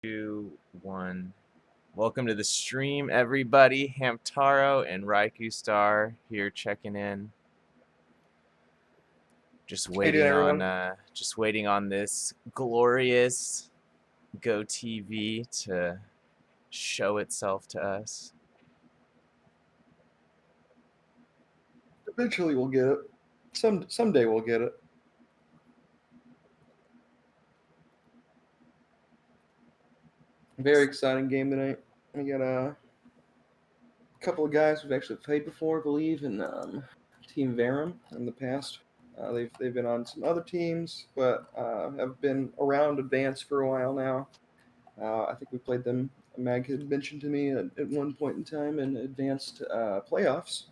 2, 1. Welcome to the stream, everybody. Hamtaro and Raikou Star here checking in. Just waiting on this glorious Go TV to show itself to us. Eventually we'll get it. Someday we'll get it. Very exciting game tonight. We got a couple of guys we've actually played before, I believe, in Team Verum in the past. They've been on some other teams, but have been around Advanced for a while now. I think we played them. Mag had mentioned to me at one point in time in Advanced playoffs.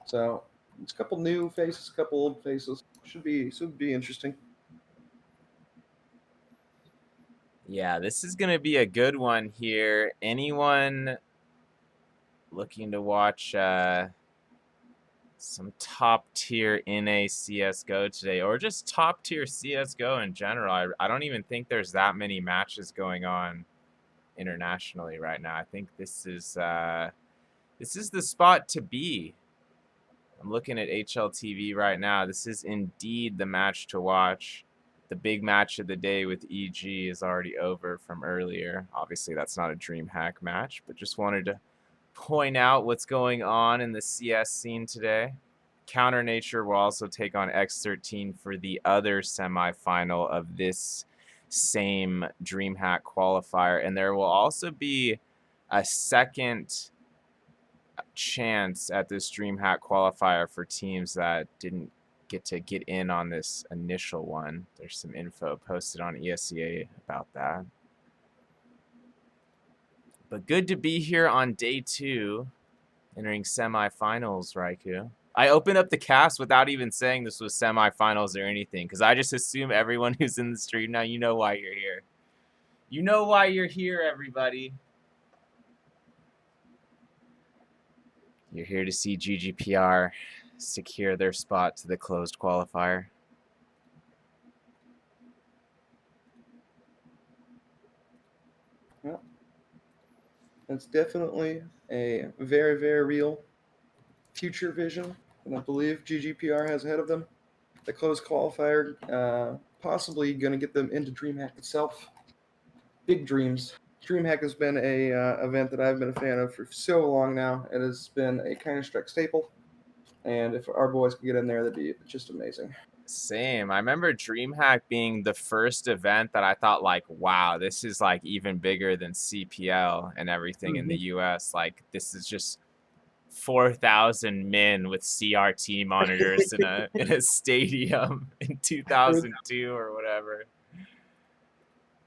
So it's a couple new faces, a couple old faces. Should be interesting. Yeah, this is going to be a good one here. Anyone looking to watch some top tier NA CSGO today, or just top tier CSGO in general? I don't even think there's that many matches going on internationally right now. I think this is the spot to be. I'm looking at HLTV right now. This is indeed the match to watch. The big match of the day with EG is already over from earlier. Obviously, that's not a DreamHack match, but just wanted to point out what's going on in the CS scene today. Counter Nature will also take on X13 for the other semifinal of this same DreamHack qualifier, and there will also be a second chance at this DreamHack qualifier for teams that didn't get in on this initial one. There's some info posted on ESCA about that. But good to be here on day 2, entering semifinals, Raikou. I opened up the cast without even saying this was semifinals or anything, because I just assume everyone who's in the stream now, you know why you're here. You know why you're here, everybody. You're here to see GGPR secure their spot to the closed qualifier. Yeah. It's definitely a very, very real future vision, and I believe GGPR has ahead of them. The closed qualifier, possibly going to get them into DreamHack itself. Big dreams. DreamHack has been a event that I've been a fan of for so long now. It has been a Counter-Strike staple, and if our boys can get in there, that'd be just amazing. Same. I remember DreamHack being the first event that I thought, like, wow, this is like even bigger than CPL and everything in the US. Like, this is just 4,000 men with CRT monitors in a stadium in 2002 or whatever.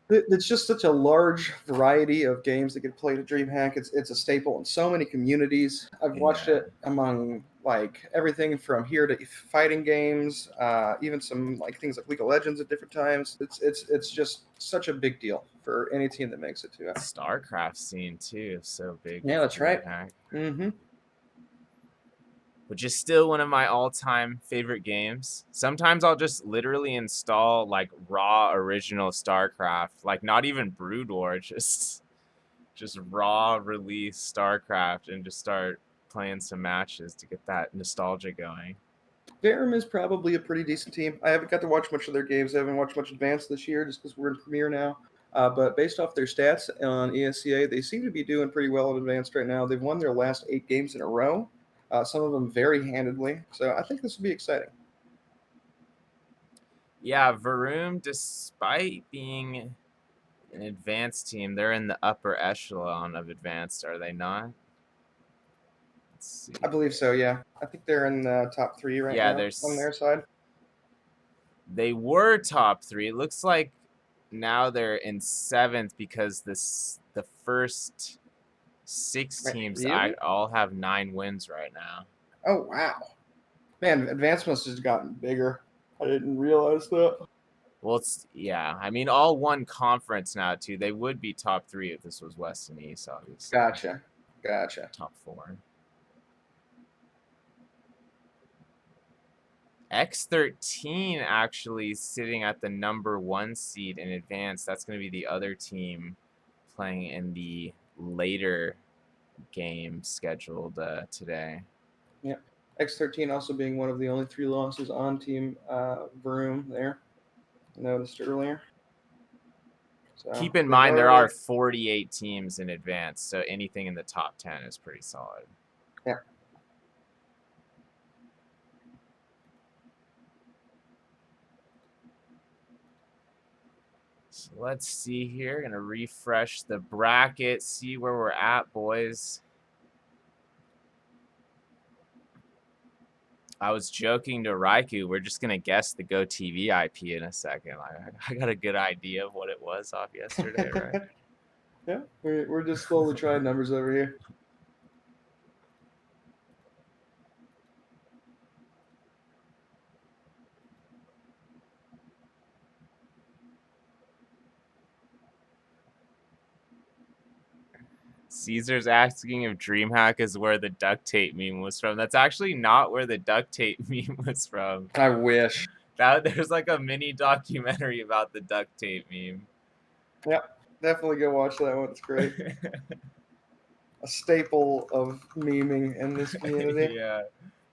It's just such a large variety of games that get played at DreamHack. It's a staple in so many communities. I've watched it among like everything from here to fighting games, even some like things like League of Legends at different times. It's just such a big deal for any team that makes it to it. StarCraft scene too, so big. Yeah, that's right. Mm-hmm. Which is still one of my all-time favorite games. Sometimes I'll just literally install like raw original StarCraft, like not even Brood War, just raw release StarCraft and just start playing some matches to get that nostalgia going. Verum is probably a pretty decent team. I haven't got to watch much of their games. I haven't watched much Advanced this year just because we're in Premier now. But based off their stats on ESCA, they seem to be doing pretty well in Advanced right now. They've won their last 8 games in a row, some of them very handedly. So I think this will be exciting. Yeah, Verum, despite being an Advanced team, they're in the upper echelon of Advanced, are they not? Let's see. I believe so, yeah. I think they're in the top 3 right now on their side. They were top 3. It looks like now they're in 7th because the first 6 teams all have 9 wins right now. Oh, wow. Man, Advanced must have gotten bigger. I didn't realize that. Well, I mean, all one conference now, too. They would be top 3 if this was West and East, obviously. Gotcha. Top 4. X13 actually sitting at the number 1 seed in Advanced. That's going to be the other team playing in the later game scheduled today. Yeah. X13 also being one of the only 3 losses on Team Verum there. Noticed earlier. So Keep in they've mind there are already 48 teams in advance, so anything in the top 10 is pretty solid. Yeah. So let's see here. Gonna refresh the bracket, see where we're at, boys. I was joking to Raikou, we're just gonna guess the Go TV IP in a second. I got a good idea of what it was off yesterday, right? Yeah, we're just slowly trying numbers over here. Caesar's asking if DreamHack is where the duct tape meme was from. That's actually not where the duct tape meme was from. I wish. There's like a mini documentary about the duct tape meme. Yeah, definitely go watch that one. It's great. A staple of memeing in this community. Yeah.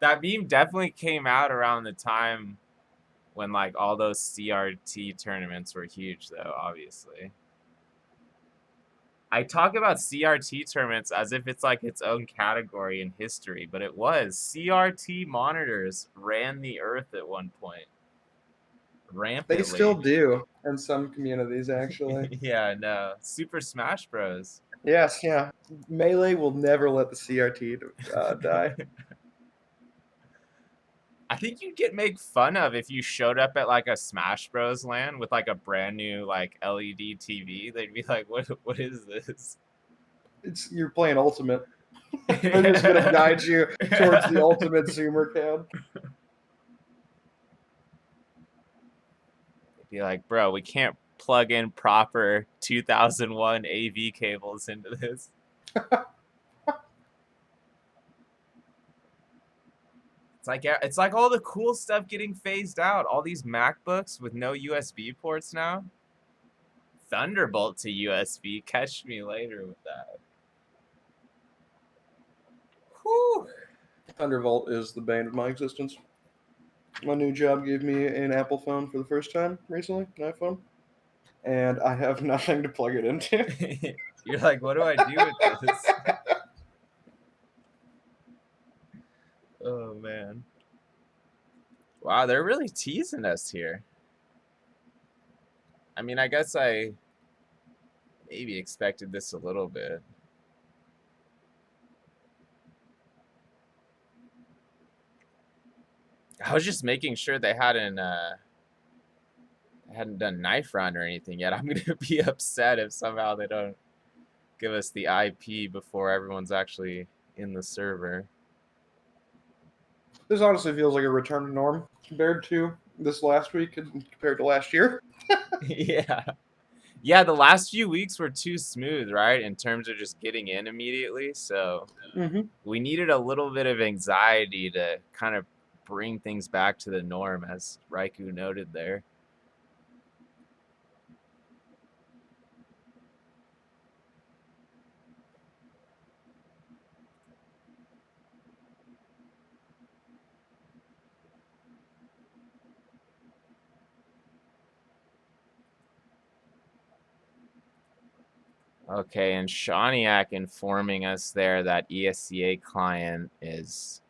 That meme definitely came out around the time when like all those CRT tournaments were huge though, obviously. I talk about CRT tournaments as if it's like its own category in history, but it was. CRT monitors ran the earth at one point. They Rampantly. still do in some communities, actually. Yeah, no. Super Smash Bros. Yes, yeah. Melee will never let the CRT die. I think you'd get made fun of if you showed up at like a Smash Bros. LAN with like a brand new like LED TV. They'd be like, "What is this?" You're playing Ultimate. They're just gonna guide you towards the Ultimate Zoomer cam. They'd be like, "Bro, we can't plug in proper 2001 AV cables into this." It's like all the cool stuff getting phased out. All these MacBooks with no USB ports now. Thunderbolt to USB. Catch me later with that. Whew. Thunderbolt is the bane of my existence. My new job gave me an Apple phone for the first time recently, an iPhone, and I have nothing to plug it into. You're like, what do I do with this? Oh man. Wow, they're really teasing us here. I mean, I guess I maybe expected this a little bit. I was just making sure they hadn't done knife round or anything yet. I'm gonna be upset if somehow they don't give us the IP before everyone's actually in the server. This honestly feels like a return to norm compared to this last week and compared to last year. Yeah. Yeah, the last few weeks were too smooth, right? In terms of just getting in immediately. So we needed a little bit of anxiety to kind of bring things back to the norm, as Raikou noted there. Okay, and Shawniak informing us there that ESCA client is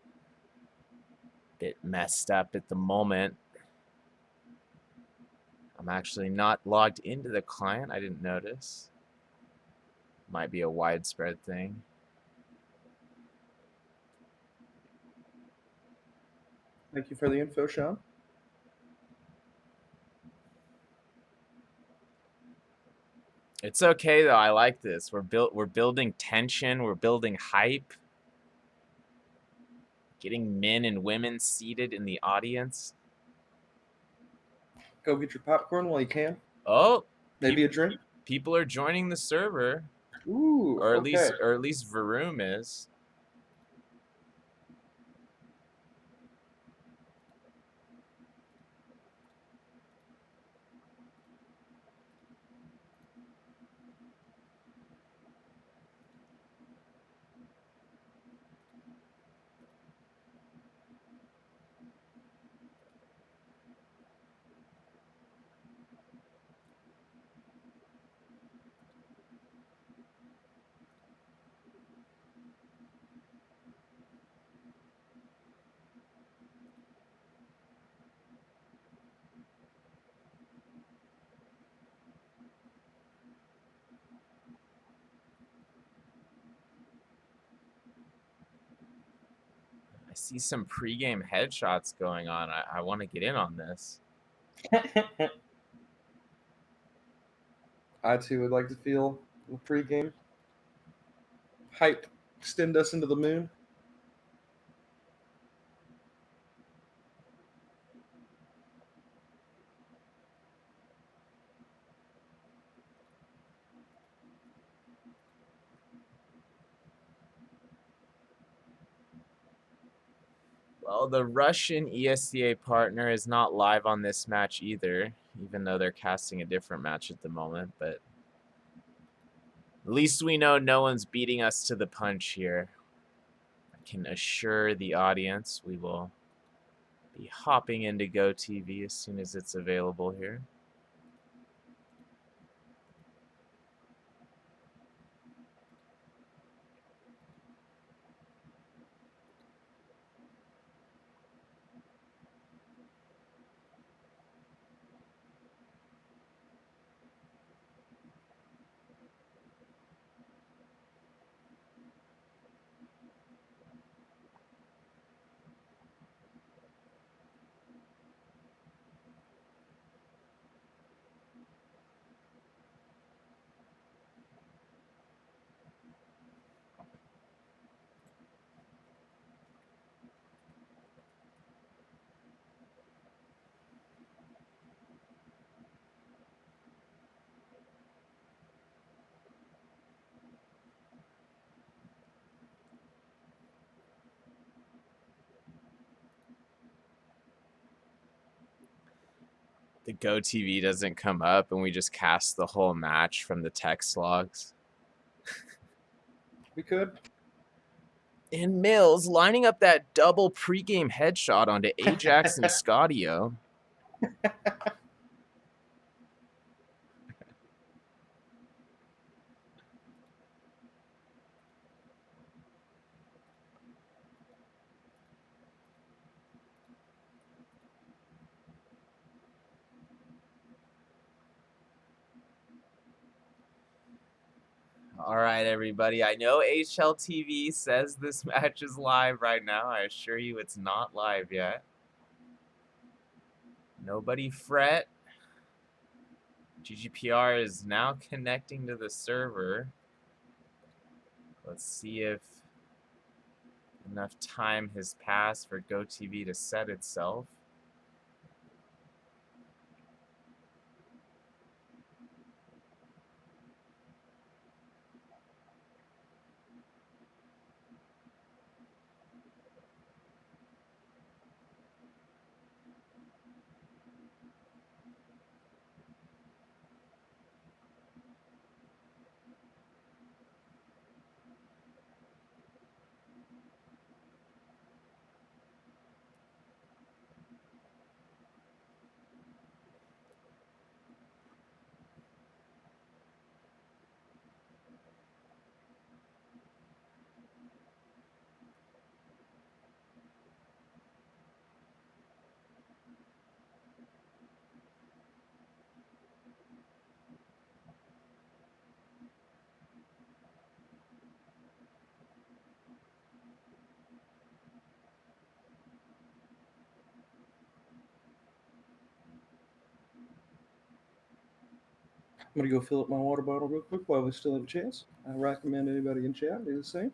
a bit messed up at the moment. I'm actually not logged into the client. I didn't notice. Might be a widespread thing. Thank you for the info, Sean. It's okay though. I like this. We're building tension. We're building hype. Getting men and women seated in the audience. Go get your popcorn while you can. Oh, Maybe a drink. People are joining the server, Ooh, or at okay. least Verum is. I see some pregame headshots going on. I want to get in on this. I too would like to feel the pregame hype extend us into the moon. Well, the Russian ESCA partner is not live on this match either, even though they're casting a different match at the moment, but at least we know no one's beating us to the punch here. I can assure the audience we will be hopping into GoTV as soon as it's available here. The GoTV doesn't come up and we just cast the whole match from the text logs. We could. And Mills lining up that double pregame headshot onto Ajax and Scottio. All right, everybody. I know HLTV says this match is live right now. I assure you it's not live yet. Nobody fret. GGPR is now connecting to the server. Let's see if enough time has passed for GoTV to set itself. I'm gonna go fill up my water bottle real quick while we still have a chance. I recommend anybody in chat do the same.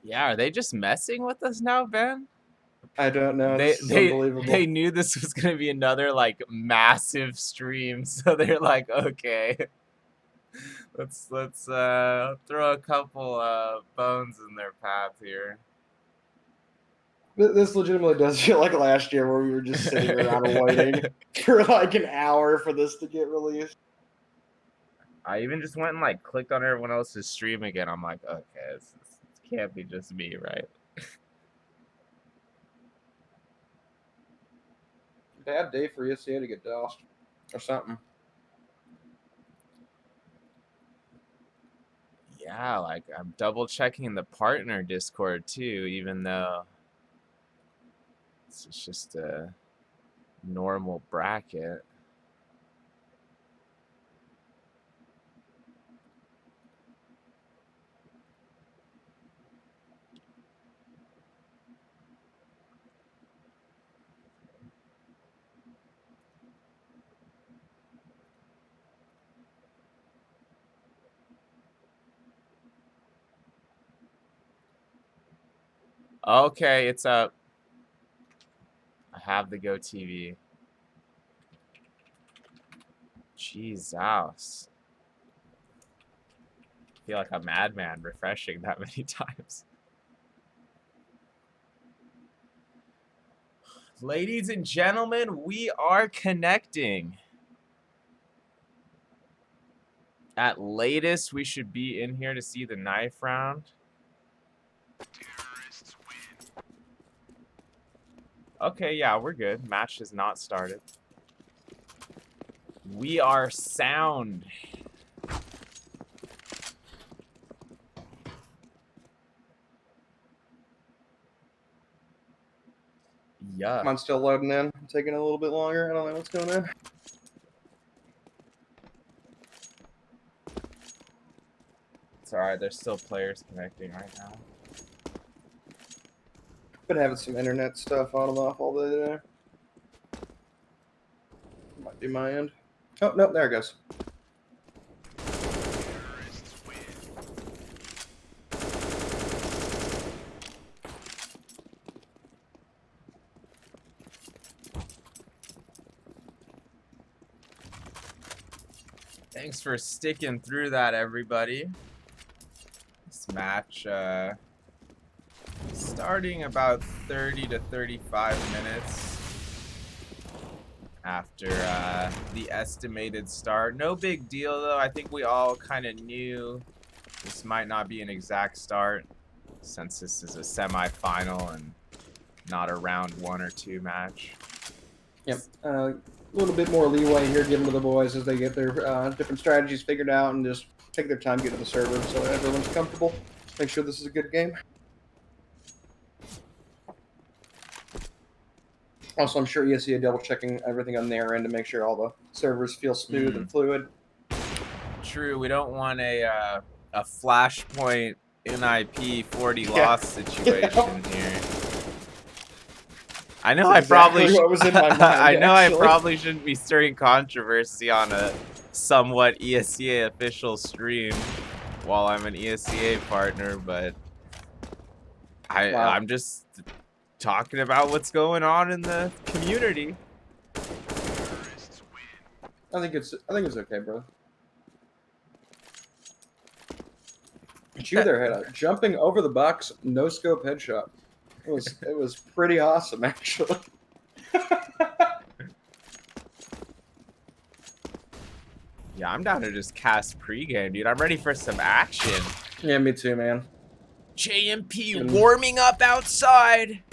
Yeah, are they just messing with us now, Ben? I don't know. They This is they unbelievable. they knew this was gonna be another like massive stream, so they're like, okay, let's throw a couple bones in their path here. This legitimately does feel like last year where we were just sitting around waiting for like an hour for this to get released. I even just went and like clicked on everyone else's stream again. I'm like, okay, this can't be just me, right? Bad day for ESCA to get doused or something. Yeah, like I'm double checking the partner Discord too, even though it's just a normal bracket. Okay, it's up. I have the Go TV. Jesus. I feel like a madman refreshing that many times. Ladies and gentlemen, we are connecting. At latest, we should be in here to see the knife round. Okay, yeah, we're good. Match has not started. We are sound. Yeah. Mine's still loading in. Taking a little bit longer. I don't know what's going on. It's alright, there's still players connecting right now. Been having some internet stuff on and off all day today. Might be my end. Oh, no, there it goes. Thanks for sticking through that, everybody. This match, starting about 30 to 35 minutes after the estimated start. No big deal, though. I think we all kind of knew this might not be an exact start since this is a semi-final and not a round 1 or 2 match. Yep. A little bit more leeway here given to the boys as they get their different strategies figured out and just take their time getting the server so that everyone's comfortable. Make sure this is a good game. Also, I'm sure ESCA double checking everything on their end to make sure all the servers feel smooth and fluid. True, we don't want a Flashpoint NIP 40 loss situation here. I know That's exactly what was in my mind, I know actually. I probably shouldn't be stirring controversy on a somewhat ESCA official stream while I'm an ESCA partner, but I'm just talking about what's going on in the community. I think it's okay, bro. Chew their head out. Jumping over the box, no scope headshot. It was pretty awesome, actually. Yeah, I'm down to just cast pregame, dude. I'm ready for some action. Yeah, me too, man. JMP warming up outside.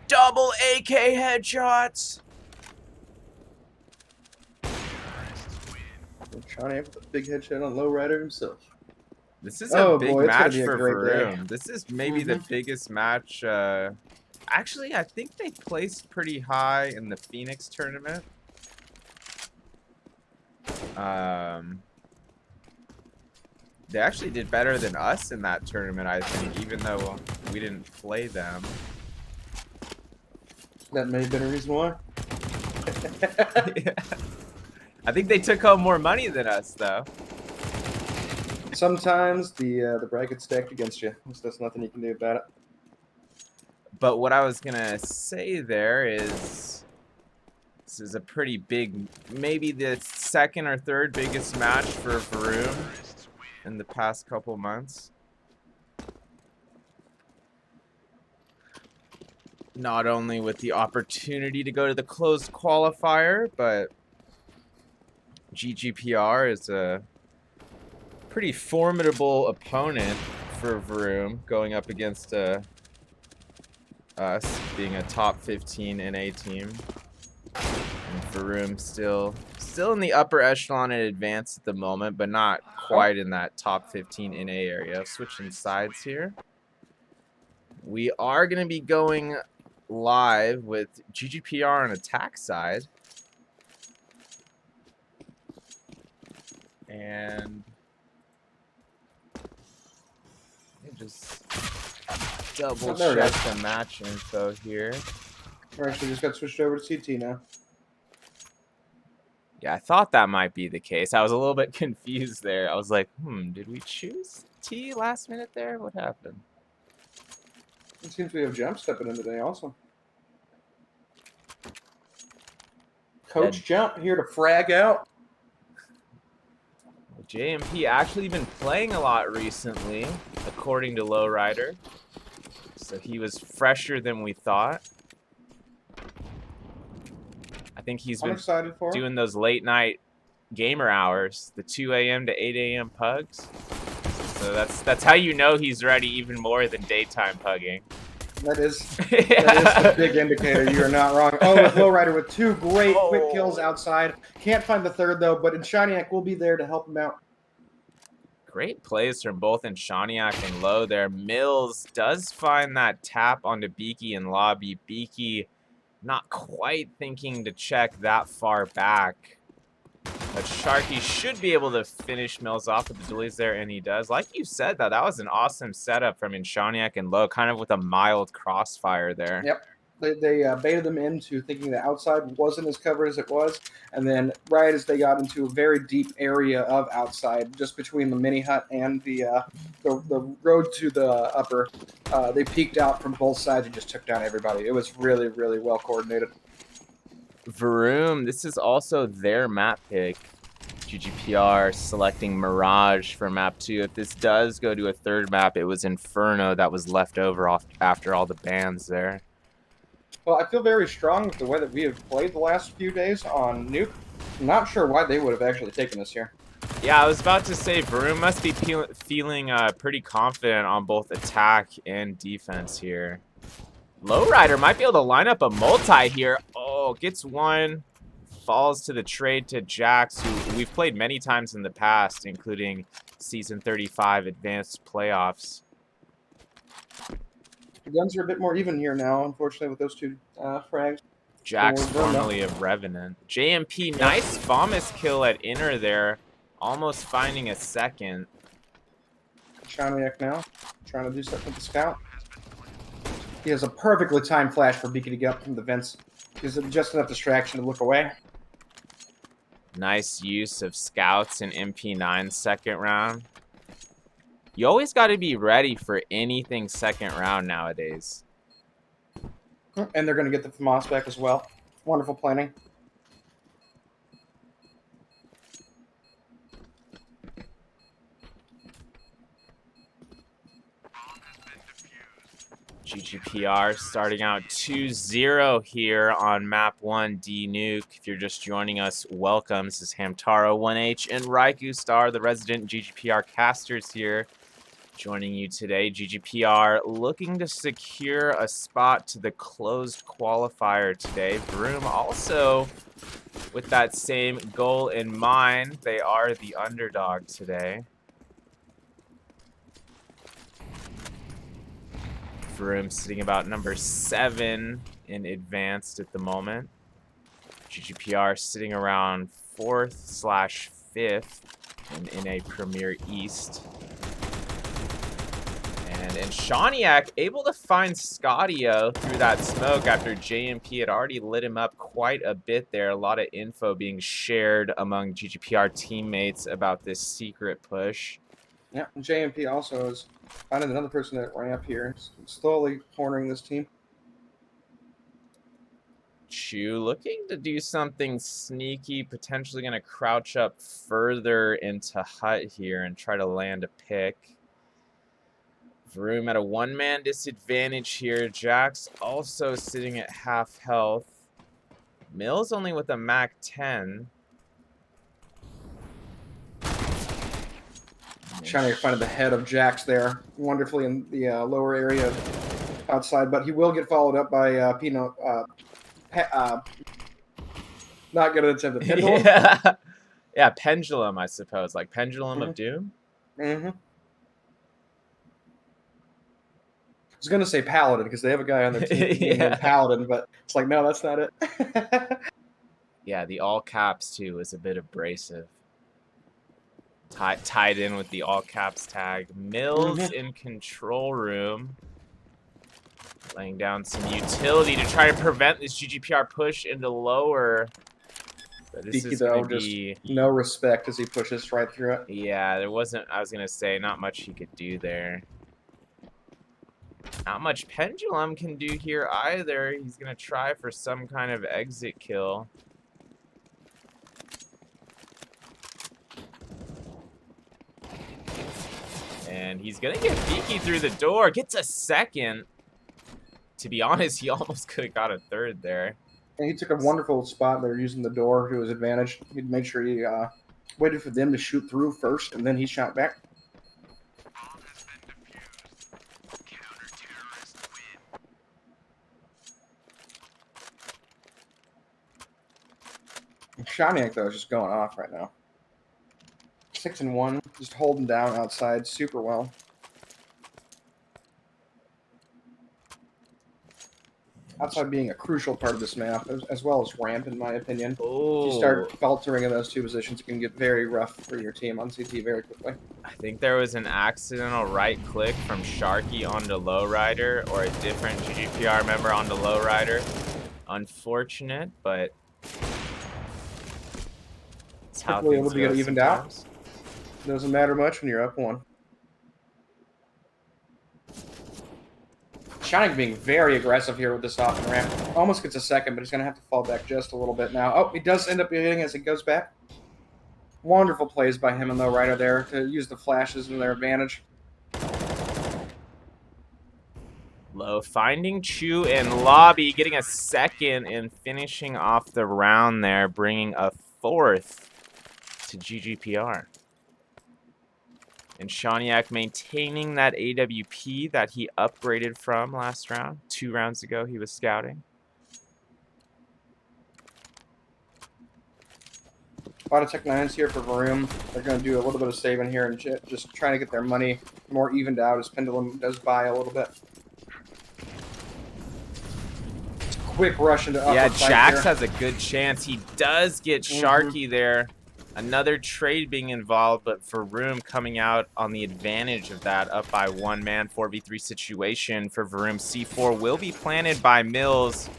Double AK headshots. Johnny with a big headshot on Lowrider himself. This is a big match for Verum. Verum. This is maybe the biggest match. Actually, I think they placed pretty high in the Phoenix tournament. They actually did better than us in that tournament, I think, even though we didn't play them. That may have been a reason why. Yeah. I think they took home more money than us, though. Sometimes the bracket's stacked against you. There's nothing you can do about it. But what I was gonna say there is, this is a pretty big, maybe the second or third biggest match for Verum in the past couple months. Not only with the opportunity to go to the closed qualifier, but GGPR is a pretty formidable opponent for Verum, going up against us being a top 15 NA team. And Verum still in the upper echelon in advance at the moment, but not quite in that top 15 NA area. Switching sides here. We are going to be going live with GGPR on attack side. And just double check the match info here. We're actually just got switched over to CT now. Yeah, I thought that might be the case. I was a little bit confused there. I was like, did we choose T last minute there? What happened? It seems we have Jump stepping in today also. Coach Jump here to frag out. JMP actually been playing a lot recently, according to Lowrider. So he was fresher than we thought. I think he's been doing those late night gamer hours, the 2 a.m. to 8 a.m. pugs. So that's how you know he's ready even more than daytime pugging. That is a big indicator. You are not wrong. Oh, with Lowrider with 2 great quick kills outside. Can't find the third, though, but Inshaniak will be there to help him out. Great plays from both Inshaniak and Low there. Mills does find that tap onto Beaky in lobby. Beaky not quite thinking to check that far back. But Sharky should be able to finish Mills off with the delays there, and he does. Like you said, though, that was an awesome setup from Inshaniak and Low, kind of with a mild crossfire there. Yep. They baited them into thinking the outside wasn't as covered as it was, and then right as they got into a very deep area of outside, just between the mini hut and the road to the upper, they peeked out from both sides and just took down everybody. It was really, really well coordinated. Verum, this is also their map pick. GGPR selecting Mirage for map 2. If this does go to a third map, it was Inferno that was left over after all the bans there. Well, I feel very strong with the way that we have played the last few days on Nuke. I'm not sure why they would have actually taken us here. Yeah, I was about to say, Verum must be feeling pretty confident on both attack and defense here. Lowrider might be able to line up a multi here. Oh, gets one. Falls to the trade to Jax, who we've played many times in the past, including Season 35 Advanced Playoffs. The guns are a bit more even here now, unfortunately, with those 2 frags. Jax, formerly of Revenant. JMP, nice Famas kill at inner there. Almost finding a second. Shaniak now, trying to do something with the scout. He has a perfectly timed flash for Beaky to get up from the vents. Gives him just enough distraction to look away. Nice use of scouts in MP9 second round. You always got to be ready for anything second round nowadays. And they're going to get the FAMAS back as well. Wonderful planning. GGPR starting out 2-0 here on map 1 D-Nuke. If you're just joining us, welcome. This is Hamtaro 1H and Raikou Star, the resident GGPR casters here, joining you today. GGPR looking to secure a spot to the closed qualifier today. Verum also with that same goal in mind. They are the underdog today. Verum sitting about number 7 in advanced at the moment. GGPR sitting around 4th/5th in a Premier East. And Inshaniak able to find Scottio through that smoke after JMP had already lit him up quite a bit there. A lot of info being shared among GGPR teammates about this secret push. Yeah, JMP also is finding another person at ramp here, slowly cornering this team. Chu looking to do something sneaky, potentially going to crouch up further into hut here and try to land a pick. Verum at a one-man disadvantage here. Jax also sitting at half health. Mills only with a Mac 10. Trying to find the head of Jax there, wonderfully in the lower area outside, but he will get followed up by Pino. Not good attempt at Pendulum. Yeah. Yeah, Pendulum, I suppose. Like Pendulum of Doom? Mm-hmm. I was going to say Paladin because they have a guy on their team named Paladin, but it's like, no, that's not it. Yeah, the all caps, too, is a bit abrasive. Tied in with the all caps tag. Mills in control room. Laying down some utility to try to prevent this GGPR push into lower. But this Beaky, is going though, to be... just no respect as he pushes right through it. Yeah, there wasn't... I was going to say, not much he could do there. Not much Pendulum can do here either. He's going to try for some kind of exit kill. And he's going to get Beaky through the door. Gets a second. To be honest, he almost could have got a third there. And he took a wonderful spot there using the door to his advantage. He'd make sure he waited for them to shoot through first, and then he shot back. Shaniak, though, is just going off right now. 6-1, just holding down outside super well. Outside being a crucial part of this map, as well as ramp, in my opinion. Oh. If you start faltering in those two positions, it can get very rough for your team on CT very quickly. I think there was an accidental right click from Sharky onto Lowrider, or a different GGPR member onto Lowrider. Unfortunate, but it's how Hopefully things it'll go get evened sometimes. out. Doesn't matter much when you're up one. Shining being very aggressive here with this off and ramp. Almost gets a second, but he's going to have to fall back just a little bit now. Oh, he does end up hitting as he goes back. Wonderful plays by him and Lowrider there to use the flashes in their advantage. Low finding Chu in lobby, getting a second and finishing off the round there, bringing a fourth to GGPR. And Shaniak maintaining that AWP that he upgraded from last round. 2 rounds ago, he was scouting. A lot of Tech 9s here for Verum. They're going to do a little bit of saving here and just trying to get their money more evened out as Pendulum does buy a little bit. Quick rush into upper. Yeah, Jax has a good chance. He does get Sharky there. Another trade being involved, but Verum coming out on the advantage of that, up by 1 man, 4v3 situation for Verum. C4 will be planted by Mills.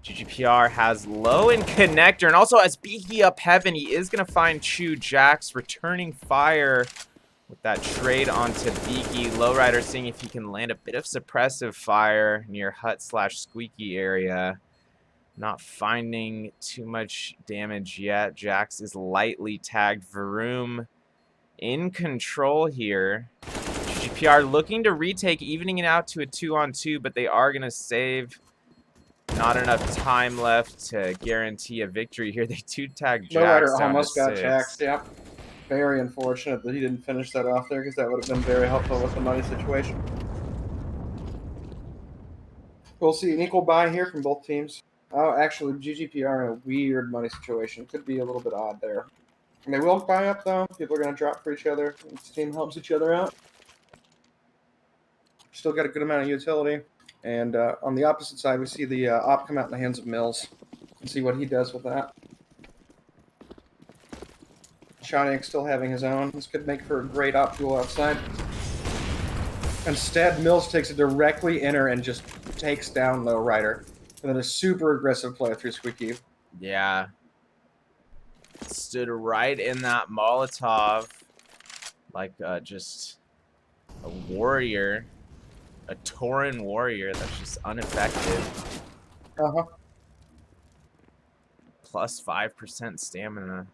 GGPR has low in connector, and also has Beaky up heaven. He is going to find Chu. Jax returning fire with that trade onto Beaky. Lowrider seeing if he can land a bit of suppressive fire near hut/squeaky area. Not finding too much damage yet. Jax is lightly tagged. Verum in control here. GGPR looking to retake, evening it out to a 2-on-2, but they are going to save. Not enough time left to guarantee a victory here. They 2-tag Jax Lowrider down almost to got 6. Jax, yeah. Very unfortunate that he didn't finish that off there because that would have been very helpful with the money situation. We'll see an equal buy here from both teams. Oh, actually, GGPR in a weird money situation. Could be a little bit odd there. And they will buy up, though. People are going to drop for each other. Each team helps each other out. Still got a good amount of utility. And on the opposite side, we see the op come out in the hands of Mills. And see what he does with that. Shaniak still having his own. This could make for a great op duel outside. Instead, Mills takes it directly in her and just takes down Lowrider. And then a super aggressive play through Squeaky. Yeah. Stood right in that Molotov. like just a warrior, a Tauren warrior that's just unaffected. Uh-huh. Plus 5% stamina.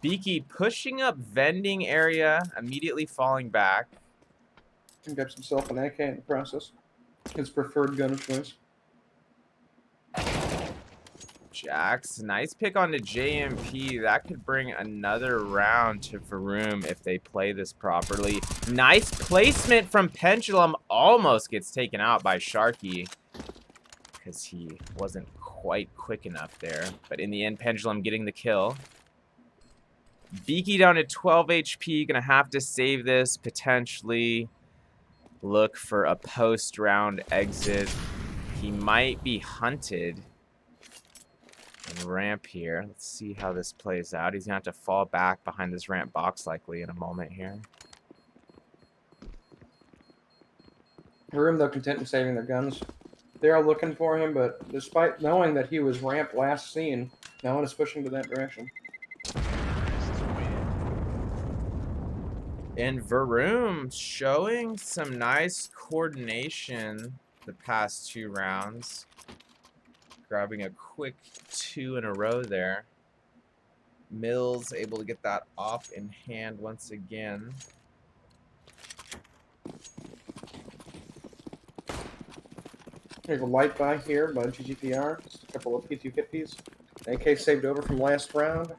Beaky pushing up vending area, immediately falling back. He gets himself an AK in the process. His preferred gun of choice. Jax, nice pick on the JMP. That could bring another round to Verum if they play this properly. Nice placement from Pendulum. Almost gets taken out by Sharky because he wasn't quite quick enough there. But in the end, Pendulum getting the kill. Beaky down to 12 HP. Gonna have to save this, potentially look for a post-round exit. He might be hunted. And ramp here. Let's see how this plays out. He's gonna have to fall back behind this ramp box likely in a moment here. Verum, though, content in saving their guns. They are looking for him, but despite knowing that he was ramped last seen, no one is pushing to that direction. And Verum showing some nice coordination the past 2 rounds. Grabbing a quick 2 in a row there. Mills able to get that off in hand once again. There's a light buy here by GGPR. Just a couple of P250s. AK saved over from last round.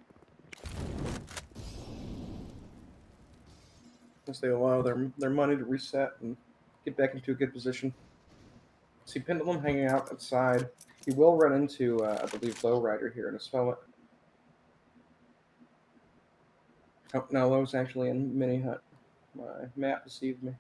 As they allow their money to reset and get back into a good position. See Pendulum hanging out outside. He will run into, I believe, Lowrider here in a spell. Oh, no, Low's actually in Mini Hut. My map deceived me.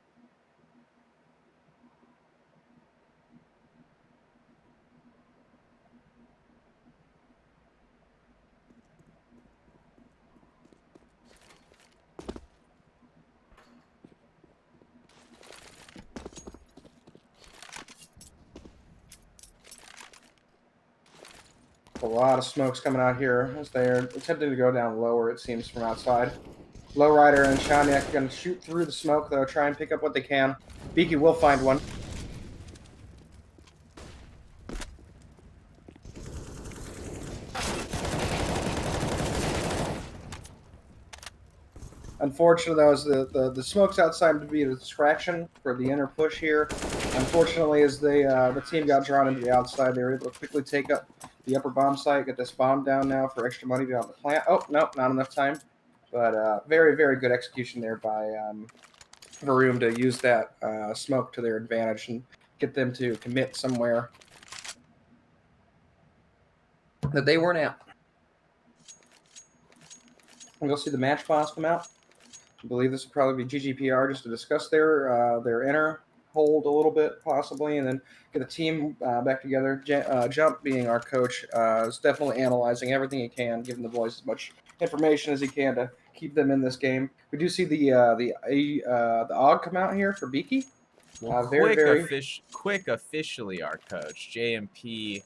A lot of smokes coming out here as they're attempting to go down lower, it seems, from outside. Lowrider and Shaniak are going to shoot through the smoke, though, try and pick up what they can. Beaky will find one. Unfortunately, though, as the smokes outside to be a distraction for the inner push here. Unfortunately, as the team got drawn into the outside, they were able to quickly take up the upper bomb site, get this bomb down now for extra money down the plant. Oh, nope, not enough time. But very, very good execution there by Verum to use that smoke to their advantage and get them to commit somewhere that they weren't at. And you'll see the match boss come out. I believe this will probably be GGPR just to discuss their inner hold a little bit, possibly, and then get the team back together. Jump, being our coach, is definitely analyzing everything he can, giving the boys as much information as he can to keep them in this game. We do see the AUG come out here for Beaky. Well, quick officially our coach. JMP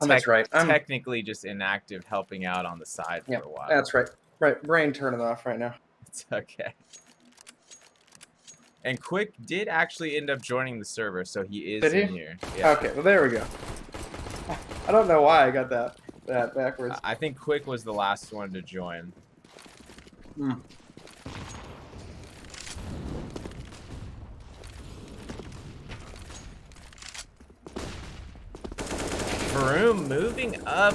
that's right. Technically just inactive, helping out on the side for a while. That's right. Right, brain turning off right now. It's okay. And Quick did actually end up joining the server, so he is in here. Yeah. Okay, well there we go. I don't know why I got that backwards. I think Quick was the last one to join. Verum moving up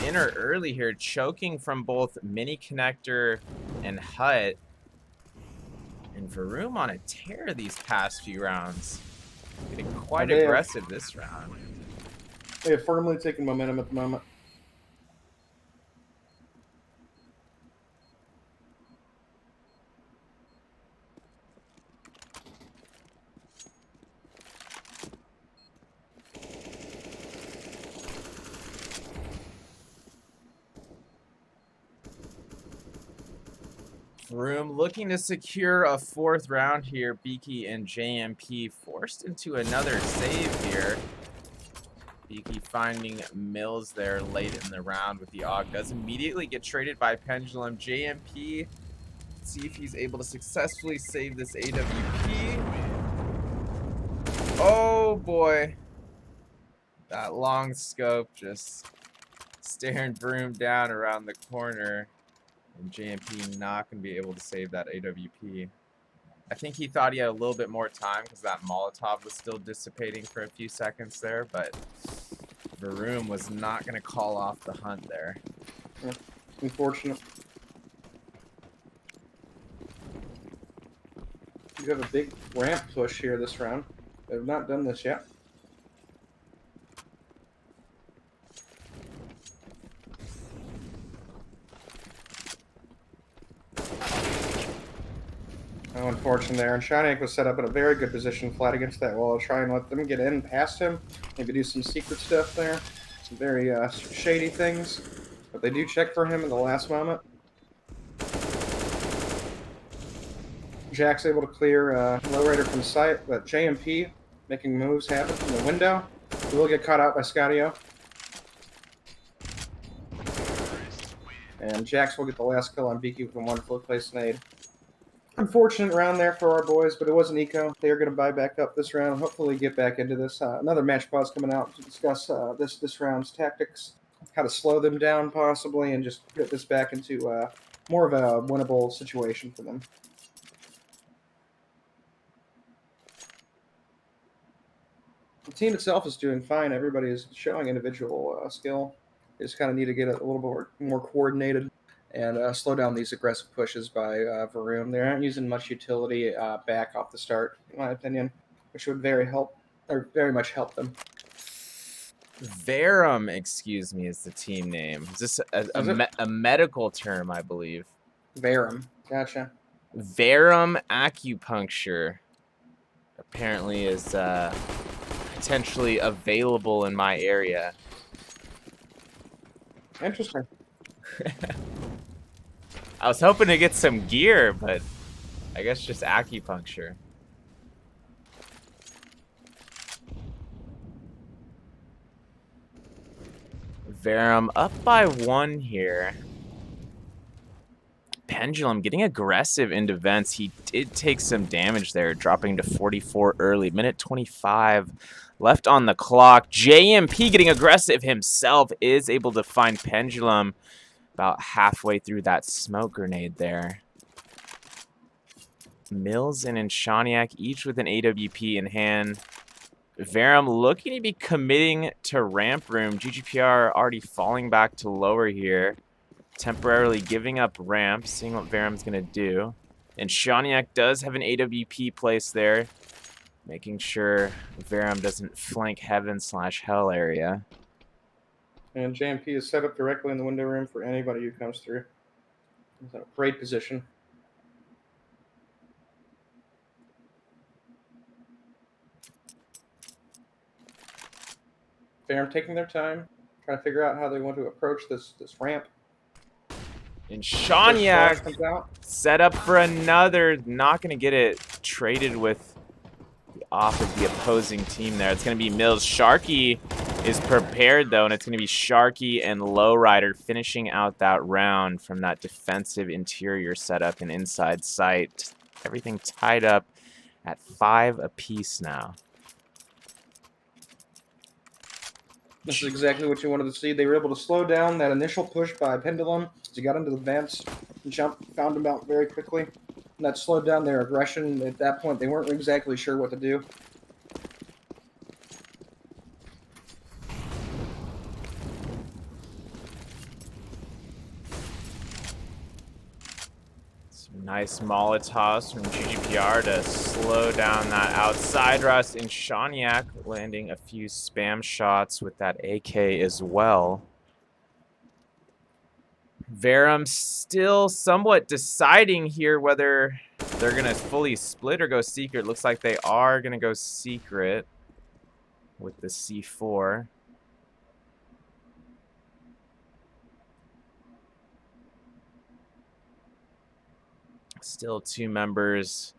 inner early here, choking from both mini connector and hut. And Verum on a tear these past few rounds. Getting quite aggressive this round. They have firmly taken momentum at the moment. Verum looking to secure a 4th round here. Beaky and JMP forced into another save here. Beaky finding Mills there late in the round with the AUG. Does immediately get traded by Pendulum. JMP See if he's able to successfully save this AWP. Oh boy. That long scope just staring Verum down around the corner. And JMP not going to be able to save that AWP. I think he thought he had a little bit more time because that Molotov was still dissipating for a few seconds there, but Verum was not going to call off the hunt there. Yeah, unfortunate. You have a big ramp push here this round. They've not done this yet. Oh, unfortunate there. And Shaniak was set up in a very good position flat against that wall. Try and let them get in past him. Maybe do some secret stuff there. Some very shady things. But they do check for him in the last moment. Jack's able to clear Lowrider from sight, but JMP making moves happen from the window. He will get caught out by Scottio. And Jax will get the last kill on Beaky with a wonderfully placed nade. Unfortunate round there for our boys, but it was an eco. They are going to buy back up this round and hopefully get back into this. Another match pause coming out to discuss this round's tactics, how to slow them down possibly, and just get this back into more of a winnable situation for them. The team itself is doing fine. Everybody is showing individual skill. They just kind of need to get it a little bit more coordinated and slow down these aggressive pushes by Verum. They aren't using much utility back off the start, in my opinion, which would very much help them. Verum, excuse me, is the team name. Is this a medical term, I believe? Verum, gotcha. Verum acupuncture apparently is potentially available in my area. Interesting. I was hoping to get some gear, but I guess just acupuncture. Verum up by 1 here. Pendulum getting aggressive into vents. He did take some damage there, dropping to 44 early. Minute 25 left on the clock. JMP getting aggressive himself is able to find Pendulum about halfway through that smoke grenade there. Mills and Shaniak each with an AWP in hand. Verum looking to be committing to ramp room. GGPR already falling back to lower here. Temporarily giving up ramp, seeing what Verum's going to do. And Shaniak does have an AWP place there, making sure Verum doesn't flank heaven/hell area. And JMP is set up directly in the window room for anybody who comes through. He's in a great position. Verum taking their time, trying to figure out how they want to approach this ramp. And Shaniak set up for another, not going to get it traded with the off of the opposing team there. It's going to be Mills. Sharky is prepared, though, and it's going to be Sharky and Lowrider finishing out that round from that defensive interior setup and inside sight. Everything tied up at 5 apiece now. This is exactly what you wanted to see. They were able to slow down that initial push by Pendulum as he got into the vents, found him out very quickly. And that slowed down their aggression. At that point, they weren't exactly sure what to do. Some nice Molotovs from GGPR to slow down that outside rush. And Shaniak landing a few spam shots with that AK as well. Verum still somewhat deciding here whether they're going to fully split or go secret. Looks like they are going to go secret with the C4. Still 2 members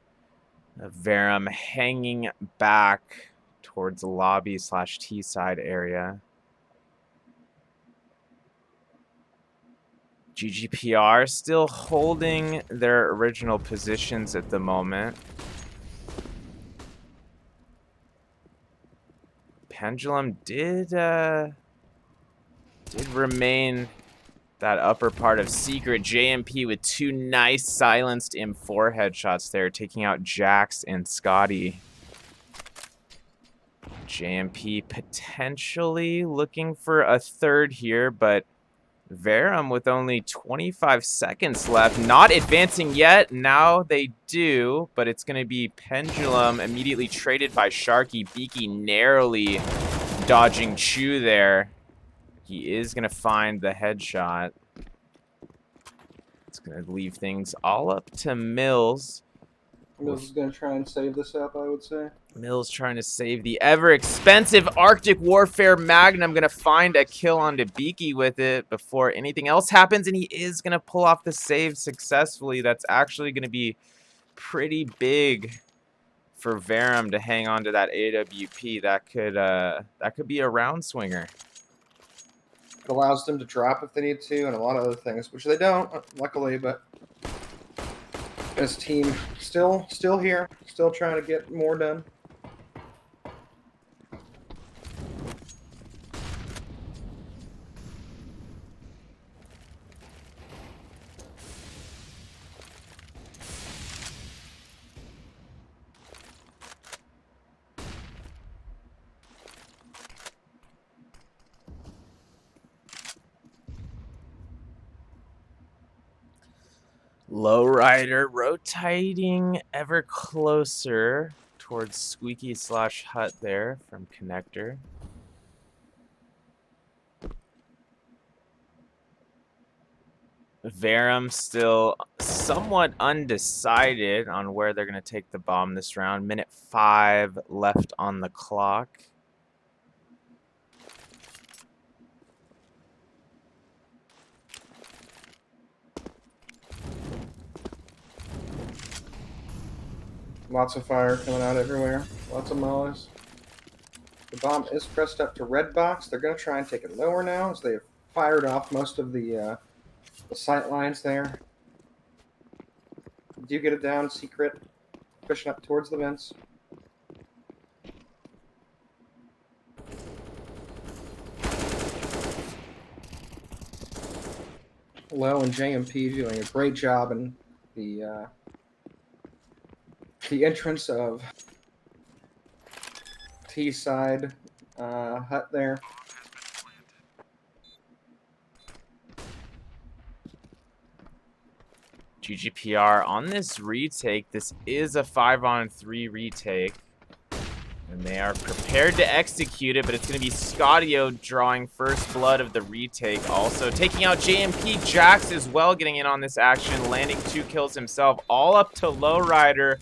of Verum hanging back towards the lobby/T side area. GGPR still holding their original positions at the moment. Pendulum did remain that upper part of secret. JMP with 2 nice silenced M4 headshots there, taking out Jax and Scotty. JMP potentially looking for a third here, but Verum with only 25 seconds left, not advancing yet. Now they do, but it's going to be Pendulum immediately traded by Sharky. Beaky narrowly dodging Chu there. He is going to find the headshot. It's going to leave things all up to Mills. Mills is going to try and save this up, I would say. Mills trying to save the ever-expensive Arctic Warfare Magnum. Going to find a kill onto Beaky with it before anything else happens, and he is going to pull off the save successfully. That's actually going to be pretty big for Verum to hang on to that AWP. That could be a round swinger. It allows them to drop if they need to, and a lot of other things, which they don't, luckily, but this team still here, still trying to get more done. Lowrider rotating ever closer towards Squeaky/Hut there from Connector. Verum still somewhat undecided on where they're going to take the bomb this round. Minute 5 left on the clock. Lots of fire coming out everywhere. Lots of mollies. The bomb is pressed up to red box. They're going to try and take it lower now as they have fired off most of the sight lines there. Do get it down, secret. Pushing up towards the vents. Low and JMP doing a great job in the entrance of T side hut there. GGPR on this retake. This is a 5-on-3 retake. And they are prepared to execute it, but it's going to be Scottio drawing first blood of the retake. Also taking out JMP. Jax as well getting in on this action, landing 2 kills himself. All up to Lowrider.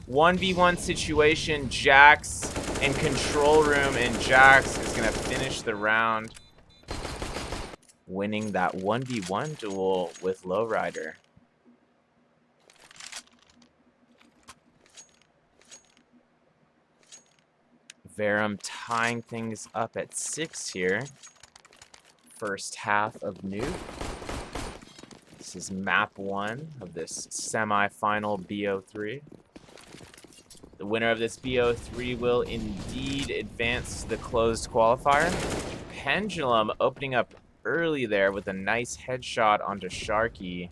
1v1 situation. Jax in control room, and Jax is going to finish the round winning that 1v1 duel with Lowrider. Verum tying things up at 6 here. First half of Nuke. This is map 1 of this semi-final BO3. The winner of this BO3 will indeed advance to the closed qualifier. Pendulum opening up early there with a nice headshot onto Sharky.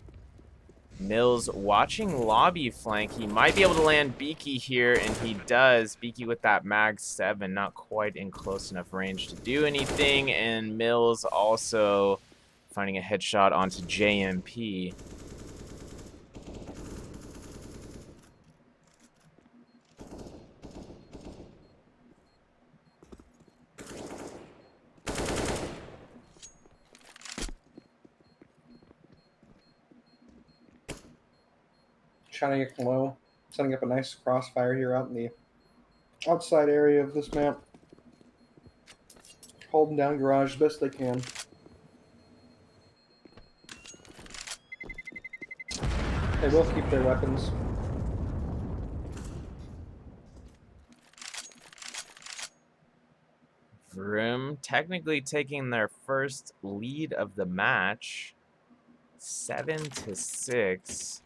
Mills watching lobby flank. He might be able to land Beaky here, and he does. Beaky with that mag 7, not quite in close enough range to do anything. And Mills also finding a headshot onto JMP. Trying to get low, setting up a nice crossfire here out in the outside area of this map. Holding down garage as best they can. They both keep their weapons. Verum technically taking their first lead of the match. 7-6.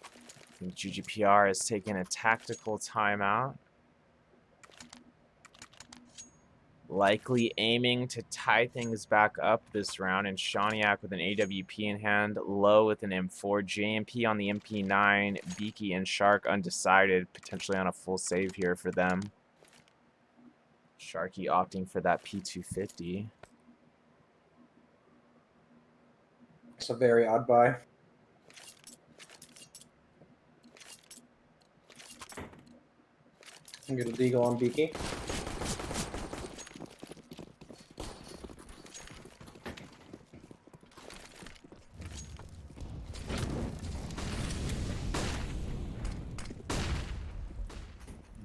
I think GGPR has taken a tactical timeout. Likely aiming to tie things back up this round. And Shawniak with an AWP in hand. Low with an M4. JMP on the MP9. Beaky and Shark undecided. Potentially on a full save here for them. Sharky opting for that P250. It's a very odd buy. I'm going to deagle on Beaky.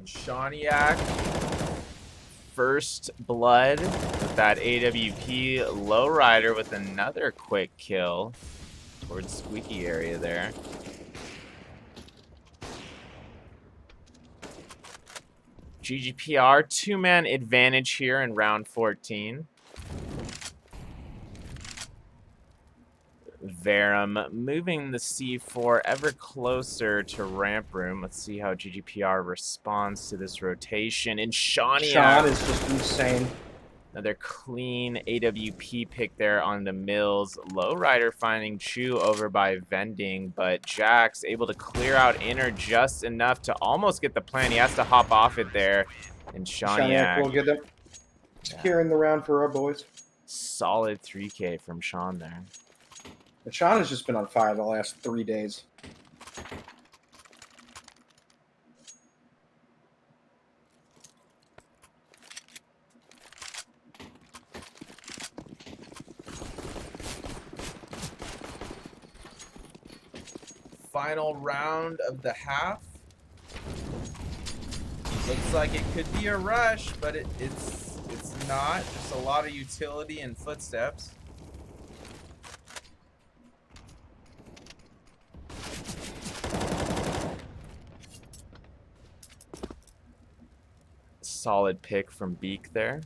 Shawniak, first blood with that AWP. Lowrider with another quick kill towards squeaky area there. GGPR, 2-man advantage here in round 14. Verum moving the C4 ever closer to ramp room. Let's see how GGPR responds to this rotation. And Sean Shawniak, is just insane. another clean AWP pick there on the Mills. Lowrider finding Chu over by vending, but Jax able to clear out inner just enough to almost get the plan. He has to hop off it there. And Shawniak will Shawniak, get them. Securing the round for our boys. solid 3K from Sean there. But Sean has just been on fire the last 3 days. Final round of the half. Looks like it could be a rush, but it's not. Just a lot of utility and footsteps. Solid pick from Beak there.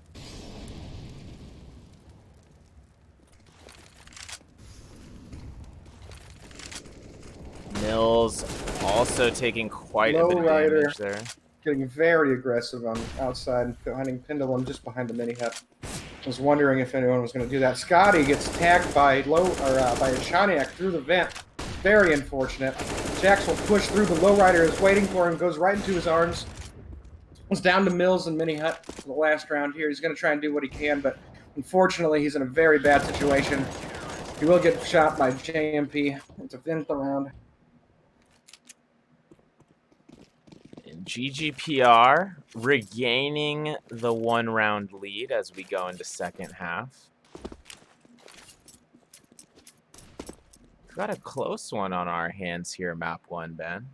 Mills also taking quite a bit of damage there. Getting very aggressive on the outside, finding Pendulum just behind the mini hut. I was wondering if anyone was going to do that. Scotty gets tagged by by Shawniak through the vent. Very unfortunate. Jax will push through. The lowrider is waiting for him. Goes right into his arms. It's down to Mills and mini hut for the last round here. He's going to try and do what he can, but unfortunately, he's in a very bad situation. He will get shot by JMP to finish the round. GGPR regaining the 1-round lead as we go into second half. We've got a close one on our hands here, map 1, Ben.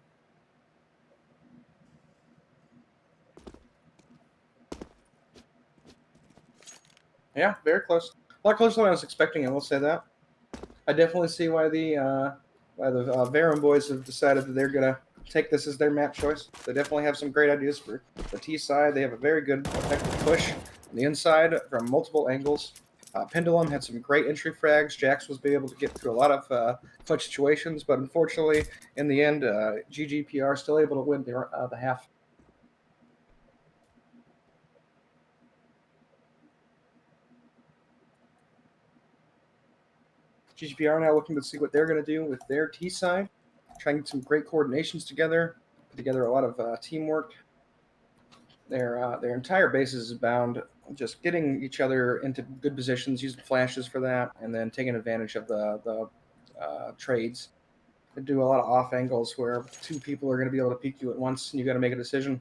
Yeah, very close. A lot closer than I was expecting, I will say that. I definitely see why the Verum boys have decided that they're going to take this as their map choice. They definitely have some great ideas for the T side. They have a very good, effective push on the inside from multiple angles. Pendulum had some great entry frags. Jax was able to get through a lot of clutch situations, but unfortunately, in the end, GGPR still able to win the half. GGPR now looking to see what they're going to do with their T side. Trying to get some great coordinations together, put together a lot of teamwork. Their entire base is bound just getting each other into good positions, using flashes for that, and then taking advantage of the trades. They do a lot of off angles where 2 people are going to be able to peek you at once, and you got to make a decision.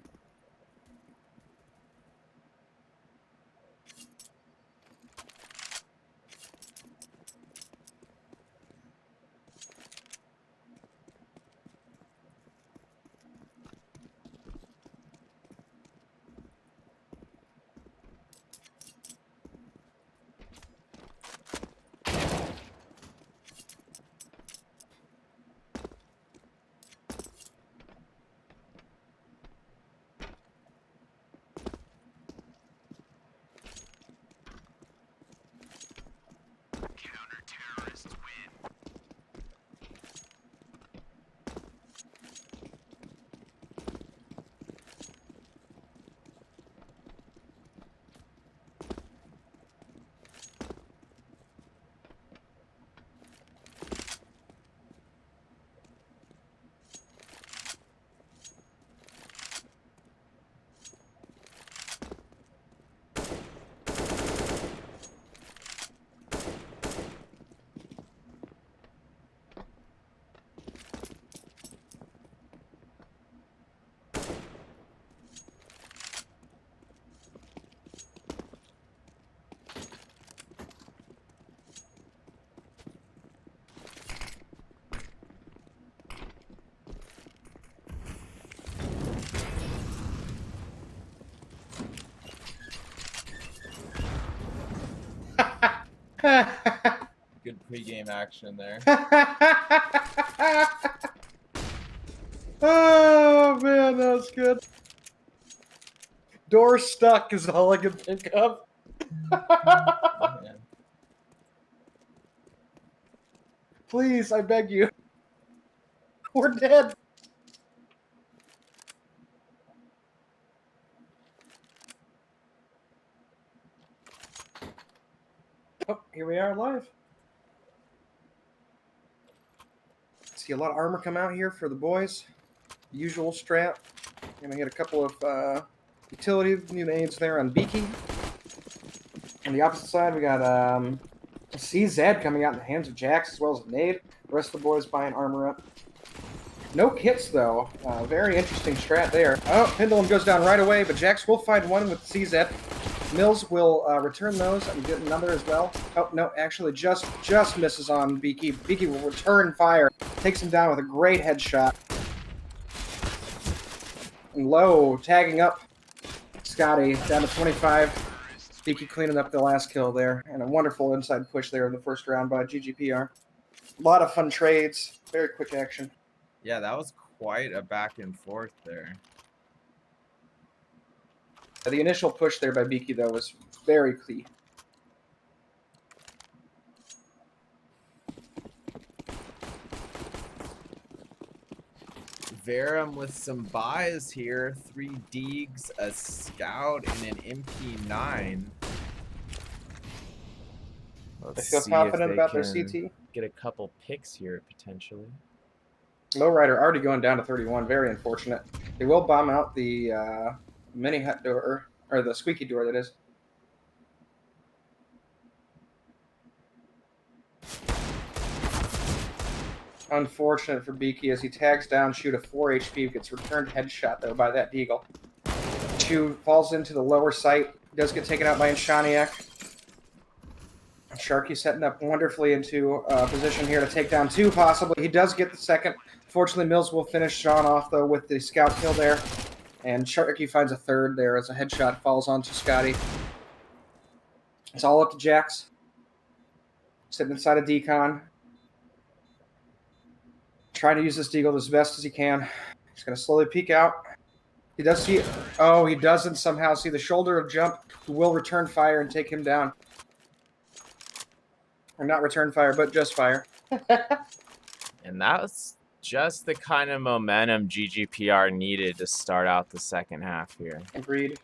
Good pregame action there. Oh man, that was good. Door stuck is all I can think of. Yeah. Please, I beg you. We're dead. Oh, here we are live. See a lot of armor come out here for the boys. Usual strat. Gonna get a couple of utility new nades there on Beaky. On the opposite side, we got CZ coming out in the hands of Jax as well as a nade. The rest of the boys buying armor up. No kits though. Very interesting strat there. Oh, Pendulum goes down right away, but Jax will find one with CZ. Mills will return those and get another as well. Oh, no, actually just misses on Beaky. Beaky will return fire. Takes him down with a great headshot. And Low tagging up Scotty down to 25. Beaky cleaning up the last kill there. And a wonderful inside push there in the first round by GGPR. A lot of fun trades. Very quick action. Yeah, that was quite a back and forth there. The initial push there by Beaky, though, was very clean. Verum with some buys here. 3 Deegs, a Scout, and an MP9. I feel confident about their CT. Get a couple picks here, potentially. Lowrider already going down to 31. Very unfortunate. They will bomb out the mini hut door, or the squeaky door, that is. Unfortunate for Beaky as he tags down, shoot a 4 HP, gets returned headshot though by that Deagle. 2 falls into the lower sight, does get taken out by Inshaniak. Sharky setting up wonderfully into position here to take down 2 possibly. He does get the second. Fortunately, Mills will finish Sean off though with the scout kill there. And Sharky finds a third there as a headshot falls onto Scotty. It's all up to Jax. Sitting inside a decon. Trying to use this Deagle as best as he can. He's going to slowly peek out. He does see... Oh, he doesn't somehow see the shoulder of Jump, who will return fire and take him down. Or not return fire, but just fire. And that's just the kind of momentum GGPR needed to start out the second half here. Agreed.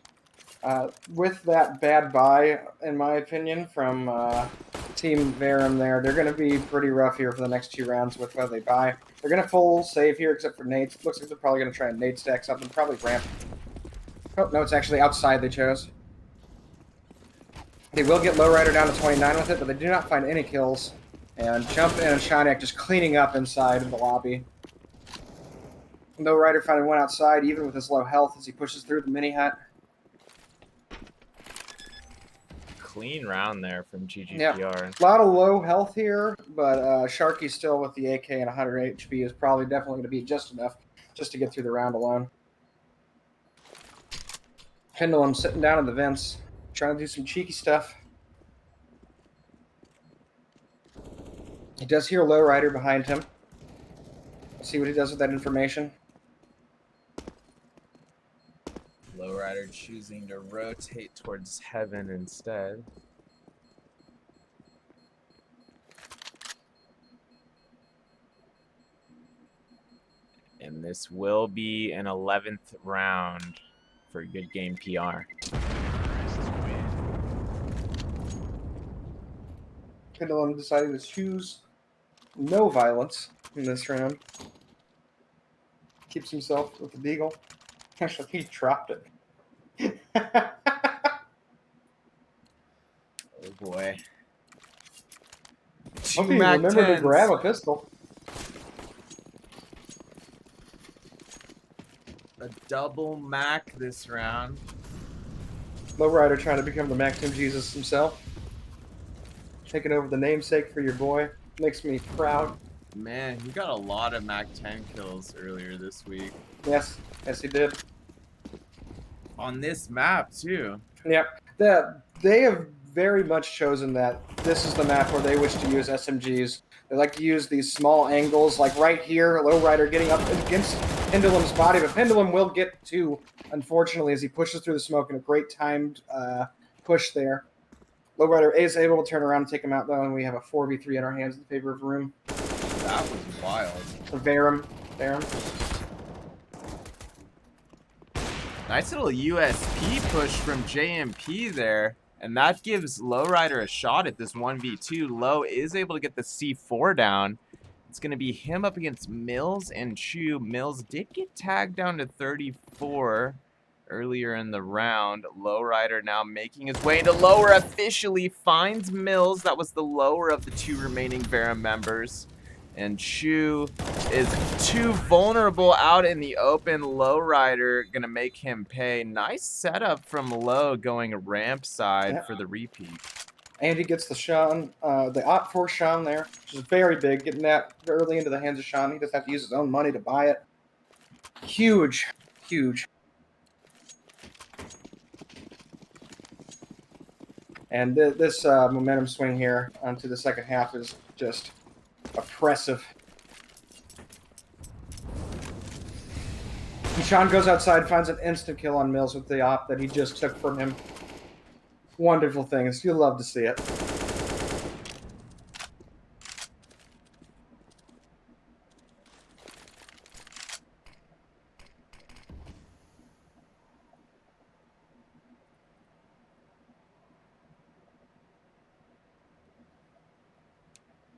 With that bad buy, in my opinion, from Team Verum there, they're going to be pretty rough here for the next 2 rounds with what they buy. They're going to full save here, except for nades. Looks like they're probably going to try and nade stack something, probably ramp. Oh, no, it's actually outside they chose. They will get Lowrider down to 29 with it, but they do not find any kills. And Jump and Shiniak just cleaning up inside of the lobby. Lowrider finding one outside, even with his low health, as he pushes through the mini hut. Clean round there from GGPR. Yeah. A lot of low health here, but Sharky still with the AK and 100 HP is probably definitely going to be just enough just to get through the round alone. Pendulum sitting down in the vents, trying to do some cheeky stuff. He does hear Lowrider behind him. Let's see what he does with that information. Lowrider choosing to rotate towards heaven instead. And this will be an 11th round for Good Game PR. Pendulum deciding to choose no violence in this round. Keeps himself with the Deagle. Actually, he dropped it. Oh boy. Hope he remembered to grab a pistol. A double Mac this round. Lowrider trying to become the Mac Team Jesus himself. Taking over the namesake for your boy. Makes me proud. Man, he got a lot of Mac 10 kills earlier this week. Yes, yes he did. On this map, too. Yep. They have very much chosen that this is the map where they wish to use SMGs. They like to use these small angles, like right here, Lowrider getting up against Pendulum's body, but Pendulum will get two, unfortunately, as he pushes through the smoke in a great timed push there. Lowrider is able to turn around and take him out, though, and we have a 4v3 in our hands in favor of Verum. That was wild. Verum. Nice little USP push from JMP there. And that gives Lowrider a shot at this 1v2. Low is able to get the C4 down. It's going to be him up against Mills and Chu. Mills did get tagged down to 34 earlier in the round. Lowrider now making his way into lower, officially finds Mills. That was the lower of the two remaining Verum members. And Chu is too vulnerable out in the open. Lowrider gonna make him pay. Nice setup from Low going ramp side for the repeat. And he gets the Sean, the Op4 Sean there, which is very big. Getting that early into the hands of Sean. He doesn't have to use his own money to buy it. Huge. And this momentum swing here onto the second half is just oppressive. And Sean goes outside, finds an instant kill on Mills with the op that he just took from him. Wonderful things. You'll love to see it.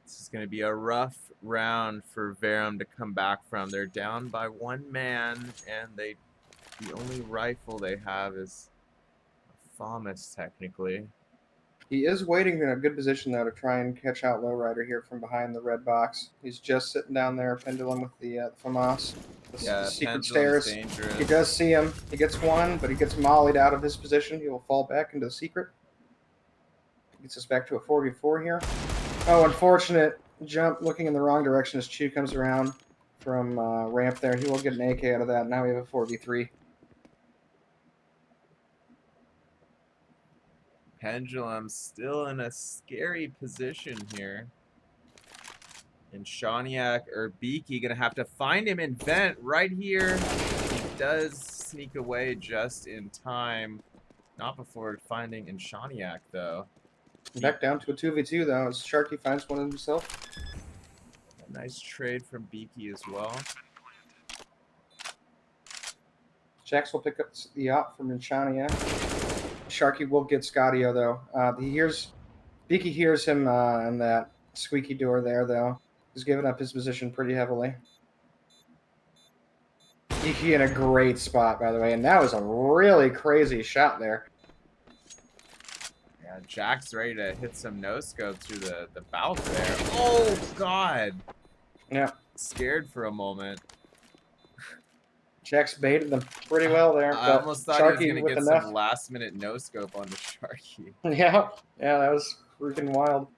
This is going to be a rough round for Verum to come back from. They're down by one man, and the only rifle they have is a FAMAS, technically. He is waiting in a good position, though, to try and catch out Lowrider here from behind the red box. He's just sitting down there, Pendulum with the FAMAS. The secret stairs. Dangerous. He does see him. He gets one, but he gets mollied out of his position. He will fall back into the secret. Gets us back to a 4v4 here. Oh, unfortunate jump looking in the wrong direction as Chu comes around from ramp there. He will get an AK out of that. Now we have a 4v3. Pendulum still in a scary position here. And Shaniak or Beaky gonna have to find him in vent right here. He does sneak away just in time. Not before finding Shaniak, though. Back down to a 2v2, though, as Sharky finds one himself. A nice trade from Beaky as well. Jax will pick up the op from Shaniak. Sharky will get Scottio, though. Beaky hears him in that squeaky door there, though. He's giving up his position pretty heavily. Beaky in a great spot, by the way, and that was a really crazy shot there. Yeah, Jack's ready to hit some no-scope through the bout there. Oh, God. Yeah. Scared for a moment. Jax baited them pretty well there. I almost thought Sharky he was going to get enough. some last-minute no-scope onto Sharky. Yeah, that was freaking wild.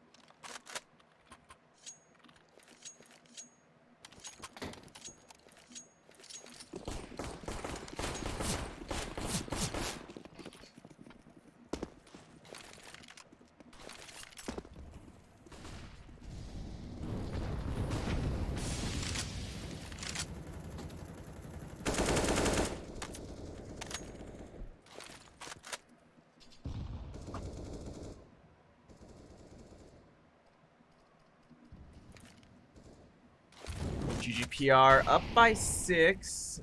GGPR up by 6.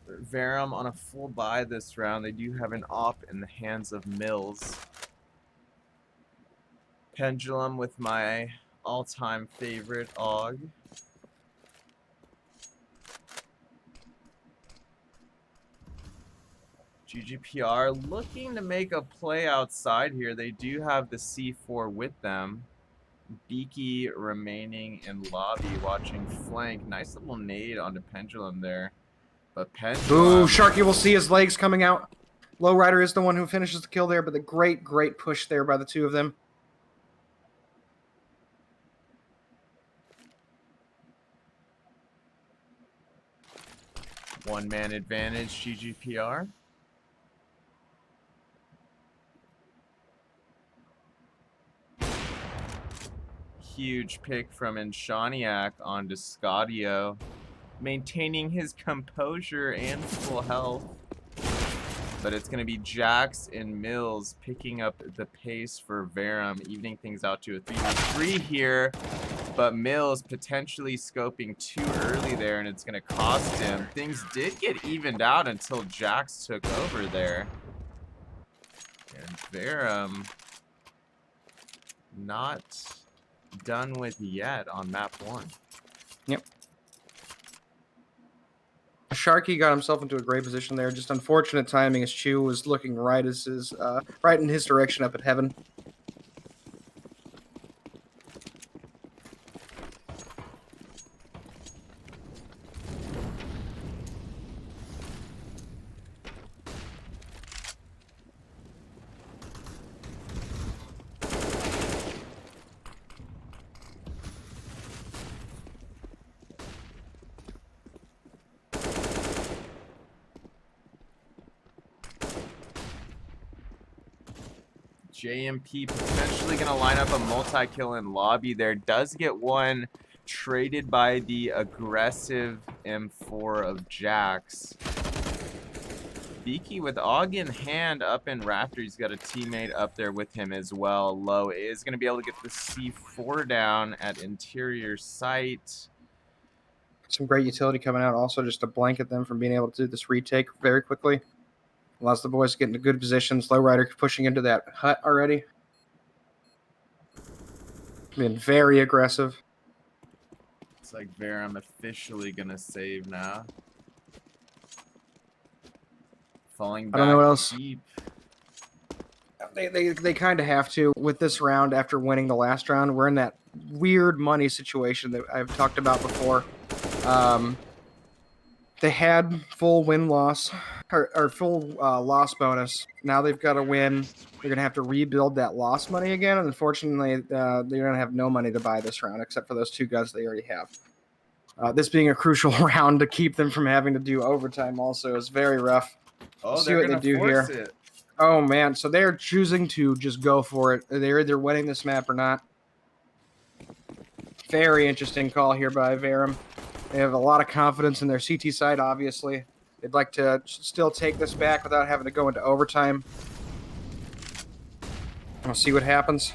Verum on a full buy this round. They do have an op in the hands of Mills. Pendulum with my all-time favorite AUG. GGPR looking to make a play outside here. They do have the C4 with them. Beaky remaining in lobby, watching flank. Nice little nade onto Pendulum there. But Pendulum... Ooh, Sharky will see his legs coming out. Lowrider is the one who finishes the kill there, but the great push there by the two of them. One-man advantage, GGPR. huge pick from Inshaniak onto Scadio, maintaining his composure and full health. But it's going to be Jax and Mills picking up the pace for Verum, evening things out to a 3v3 here. But Mills potentially scoping too early there, and it's going to cost him. Things did get evened out until Jax took over there. And Verum not done with yet on map 1. Yep. Sharky got himself into a great position there. Just unfortunate timing as Chu was looking right in his direction up at heaven. JMP potentially going to line up a multi-kill in lobby there. Does get one traded by the aggressive M4 of Jax. Beaky with AUG in hand up in Raptor. He's got a teammate up there with him as well. Low is going to be able to get the C4 down at interior sight. Some great utility coming out also just to blanket them from being able to do this retake very quickly. Allows the boys to get into good positions. Lowrider pushing into that hut already. Been very aggressive. Looks like Verum officially going to save now. Falling back I don't know what else. deep. They kind of have to with this round after winning the last round. We're in that weird money situation that I've talked about before. They had full win-loss or full loss bonus. Now they've got to win. They're going to have to rebuild that loss money again. And unfortunately, they're going to have no money to buy this round except for those 2 guns they already have. This being a crucial round to keep them from having to do overtime also is very rough. Oh, See what they do here. Oh, man. So they're choosing to just go for it. They're either winning this map or not. Very interesting call here by Verum. They have a lot of confidence in their CT side, obviously. They'd like to still take this back without having to go into overtime. We'll see what happens.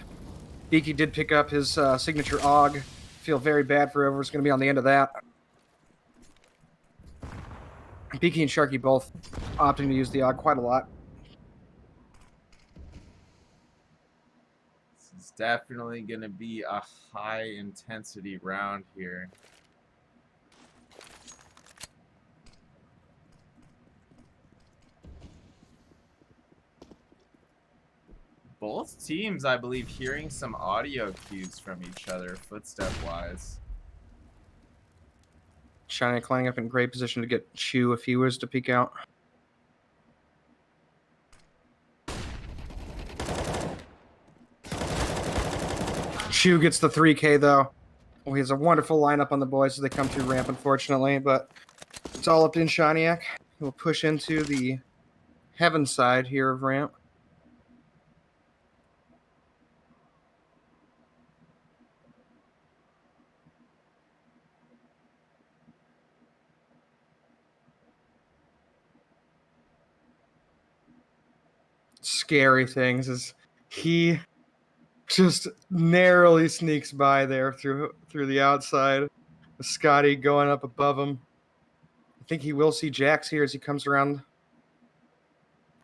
Beaky did pick up his signature AUG. Feel very bad for whoever's going to be on the end of that. Beaky and Sharky both opting to use the AUG quite a lot. This is definitely going to be a high-intensity round here. Both teams, I believe, hearing some audio cues from each other, footstep-wise. Shiny lining up in great position to get Chu if he was to peek out. Chu gets the 3K, though. Well, he has a wonderful lineup on the boys as they come through ramp, unfortunately, but it's all up to Inshaniak. He'll push into the heaven side here of ramp. Scary things is he just narrowly sneaks by there through the outside. Scotty going up above him. I think he will see Jax here as he comes around.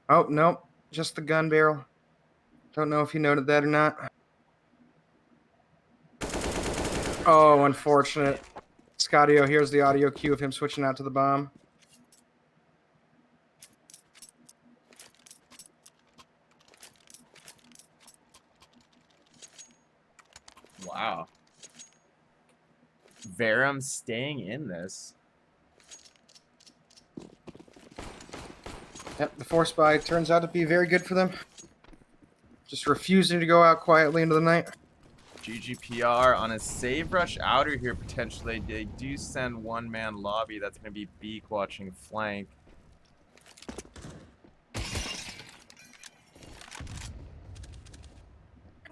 Oh, no, just the gun barrel. Don't know if he noted that or not. Oh, unfortunate. Scotty, here's the audio cue of him switching out to the bomb. Wow. Verum staying in this. Yep, the force buy turns out to be very good for them. Just refusing to go out quietly into the night. GGPR on a save rush outer here potentially. They do send one-man lobby. That's going to be Beak watching flank.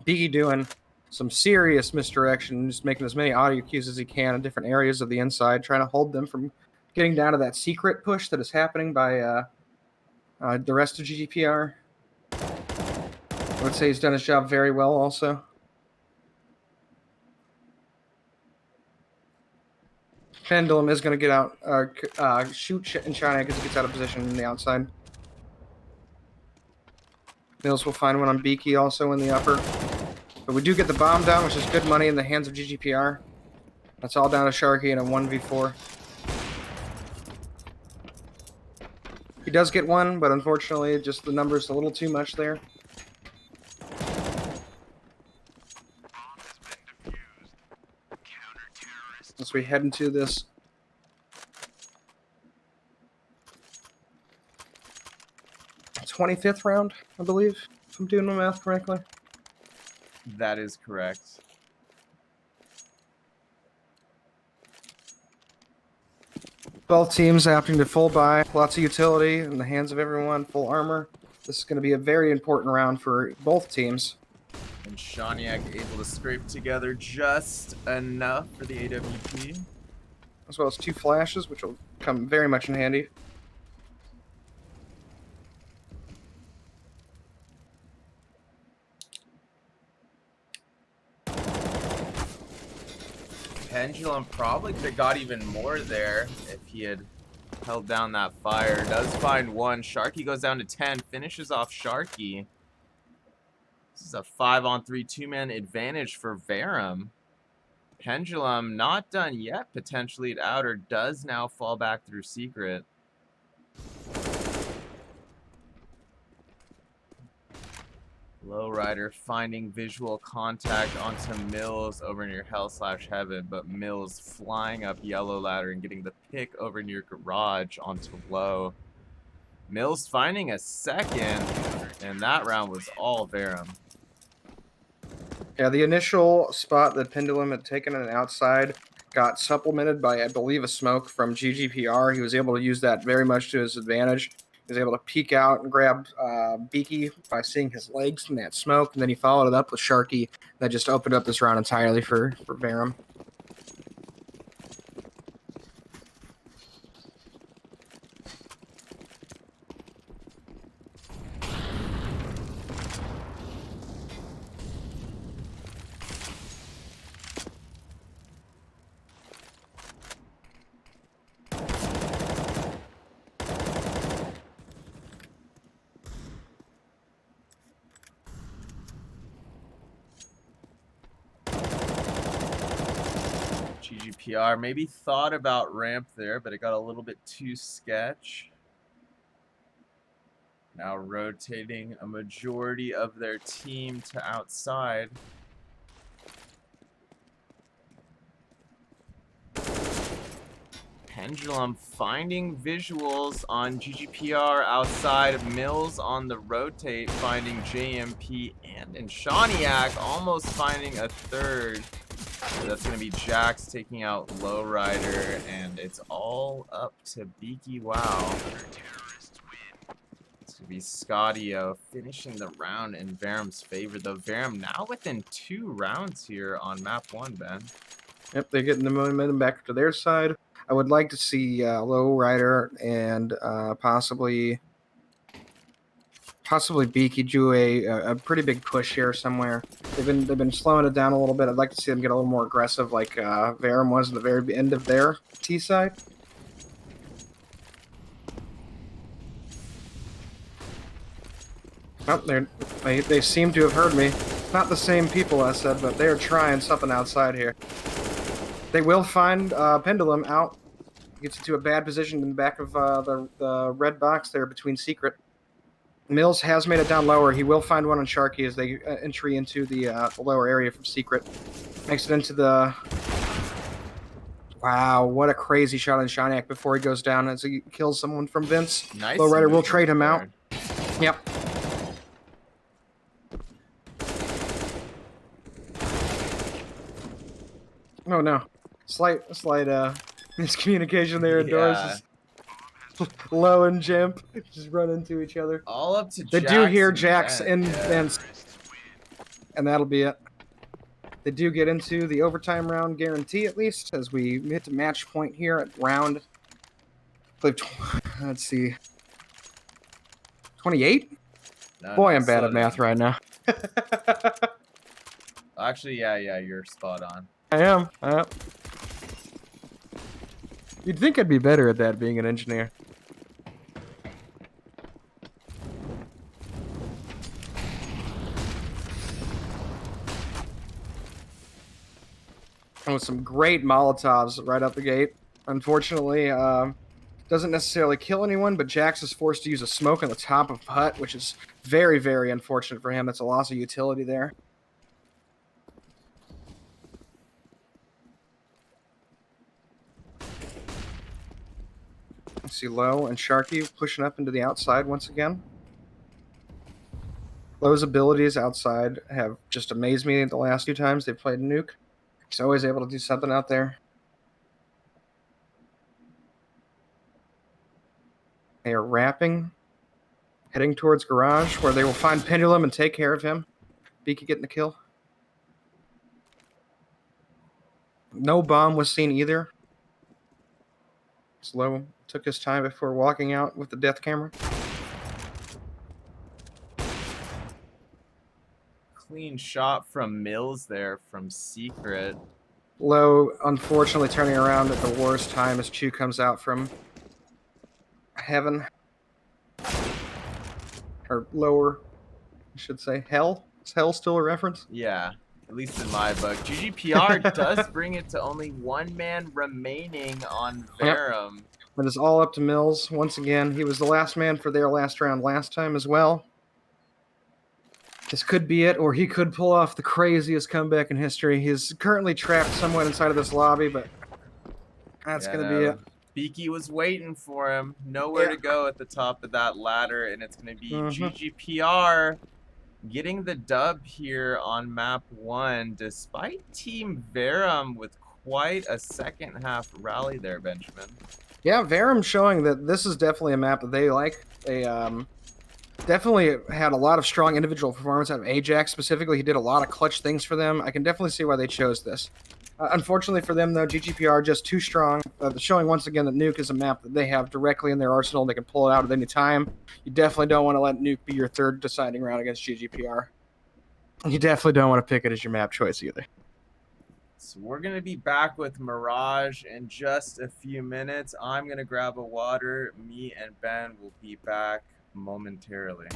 Beaky doing some serious misdirection, just making as many audio cues as he can in different areas of the inside, trying to hold them from getting down to that secret push that is happening by the rest of GGPR. I would say he's done his job very well also. Pendulum is going to get out, shoot and Shiny because he gets out of position in the outside. Mills will find one on Beaky also in the upper. But we do get the bomb down, which is good money in the hands of GGPR. That's all down to Sharky in a 1v4. He does get one, but unfortunately, just the number's a little too much there. As we head into this 25th round, I believe, if I'm doing my math correctly. That is correct. Both teams opting to full buy, lots of utility in the hands of everyone, full armor. This is going to be a very important round for both teams. And Shaniak able to scrape together just enough for the AWP. As well as 2 flashes, which will come very much in handy. Pendulum probably could have got even more there if he had held down that fire. Does find one. Sharky goes down to 10. Finishes off Sharky. This is a 5-on-3 2-man advantage for Verum. Pendulum not done yet, potentially at outer. Does now fall back through secret. Lowrider finding visual contact onto Mills over near Hell/Heaven, but Mills flying up yellow ladder and getting the pick over near garage onto low. Mills finding a second, and that round was all Verum. Yeah, the initial spot that Pendulum had taken on the outside got supplemented by, I believe, a smoke from GGPR. He was able to use that very much to his advantage. He was able to peek out and grab Beaky by seeing his legs in that smoke, and then he followed it up with Sharky. That just opened up this round entirely for Verum. GGPR maybe thought about ramp there, but it got a little bit too sketch. Now rotating a majority of their team to outside. Pendulum finding visuals on GGPR outside. Mills on the rotate, finding JMP and Shaniak almost finding a third. So that's going to be Jax taking out Lowrider, and it's all up to Beaky Wow. It's going to be Scotty-O finishing the round in Verum's favor, though. Verum now within 2 rounds here on map 1, Ben. Yep, they're getting the momentum back to their side. I would like to see Lowrider and possibly Beaky do a pretty big push here somewhere. They've been slowing it down a little bit. I'd like to see them get a little more aggressive, like Verum was at the very end of their T side. Oh, they seem to have heard me. Not the same people, I said, but they are trying something outside here. They will find Pendulum out. Gets into a bad position in the back of the red box there between secret. Mills has made it down lower. He will find one on Sharky as they entry into the lower area from secret. Makes it into the... Wow, what a crazy shot on Shaniak before he goes down as he kills someone from Vince. Nice. Lowrider will trade him out. Yep. Oh no. Slight miscommunication there indoors. Yeah. Low and Jimp just run into each other. All up to They Jax do hear Jax and yeah. and that'll be it. They do get into the overtime round guarantee, at least, as we hit the match point here at round, let's see, 28? No, Boy, no, I'm bad slow at math down. right now. Actually, yeah, you're spot on. I am. You'd think I'd be better at that being an engineer. And with some great Molotovs right out the gate. Unfortunately, doesn't necessarily kill anyone, but Jax is forced to use a smoke on the top of hut, which is very, very unfortunate for him. That's a loss of utility there. I see Low and Sharky pushing up into the outside once again. Low's abilities outside have just amazed me the last few times they've played Nuke. He's always able to do something out there. They are wrapping, heading towards Garage, where they will find Pendulum and take care of him. Beaky getting the kill. No bomb was seen either. Slow took his time before walking out with the death camera. Clean shot from Mills there from Secret. Low, unfortunately, turning around at the worst time as Chu comes out from heaven. Or lower, I should say. Hell? Is hell still a reference? Yeah, at least in my book. GGPR does bring it to only one man remaining on Verum. Yep. It is all up to Mills. Once again, he was the last man for their last round last time as well. This could be it, or he could pull off the craziest comeback in history. He's currently trapped somewhat inside of this lobby, but that's going to be it. Beaky was waiting for him. Nowhere to go at the top of that ladder, and it's going to be GGPR getting the dub here on map 1, despite Team Verum with quite a second half rally there, Benjamin. Yeah, Verum showing that this is definitely a map that they like. They definitely had a lot of strong individual performance out of Ajax specifically. He did a lot of clutch things for them. I can definitely see why they chose this. Unfortunately for them, though, GGPR just too strong. Showing once again that Nuke is a map that they have directly in their arsenal. They can pull it out at any time. You definitely don't want to let Nuke be your third deciding round against GGPR. You definitely don't want to pick it as your map choice either. So we're going to be back with Mirage in just a few minutes. I'm going to grab a water. Me and Ben will be back momentarily.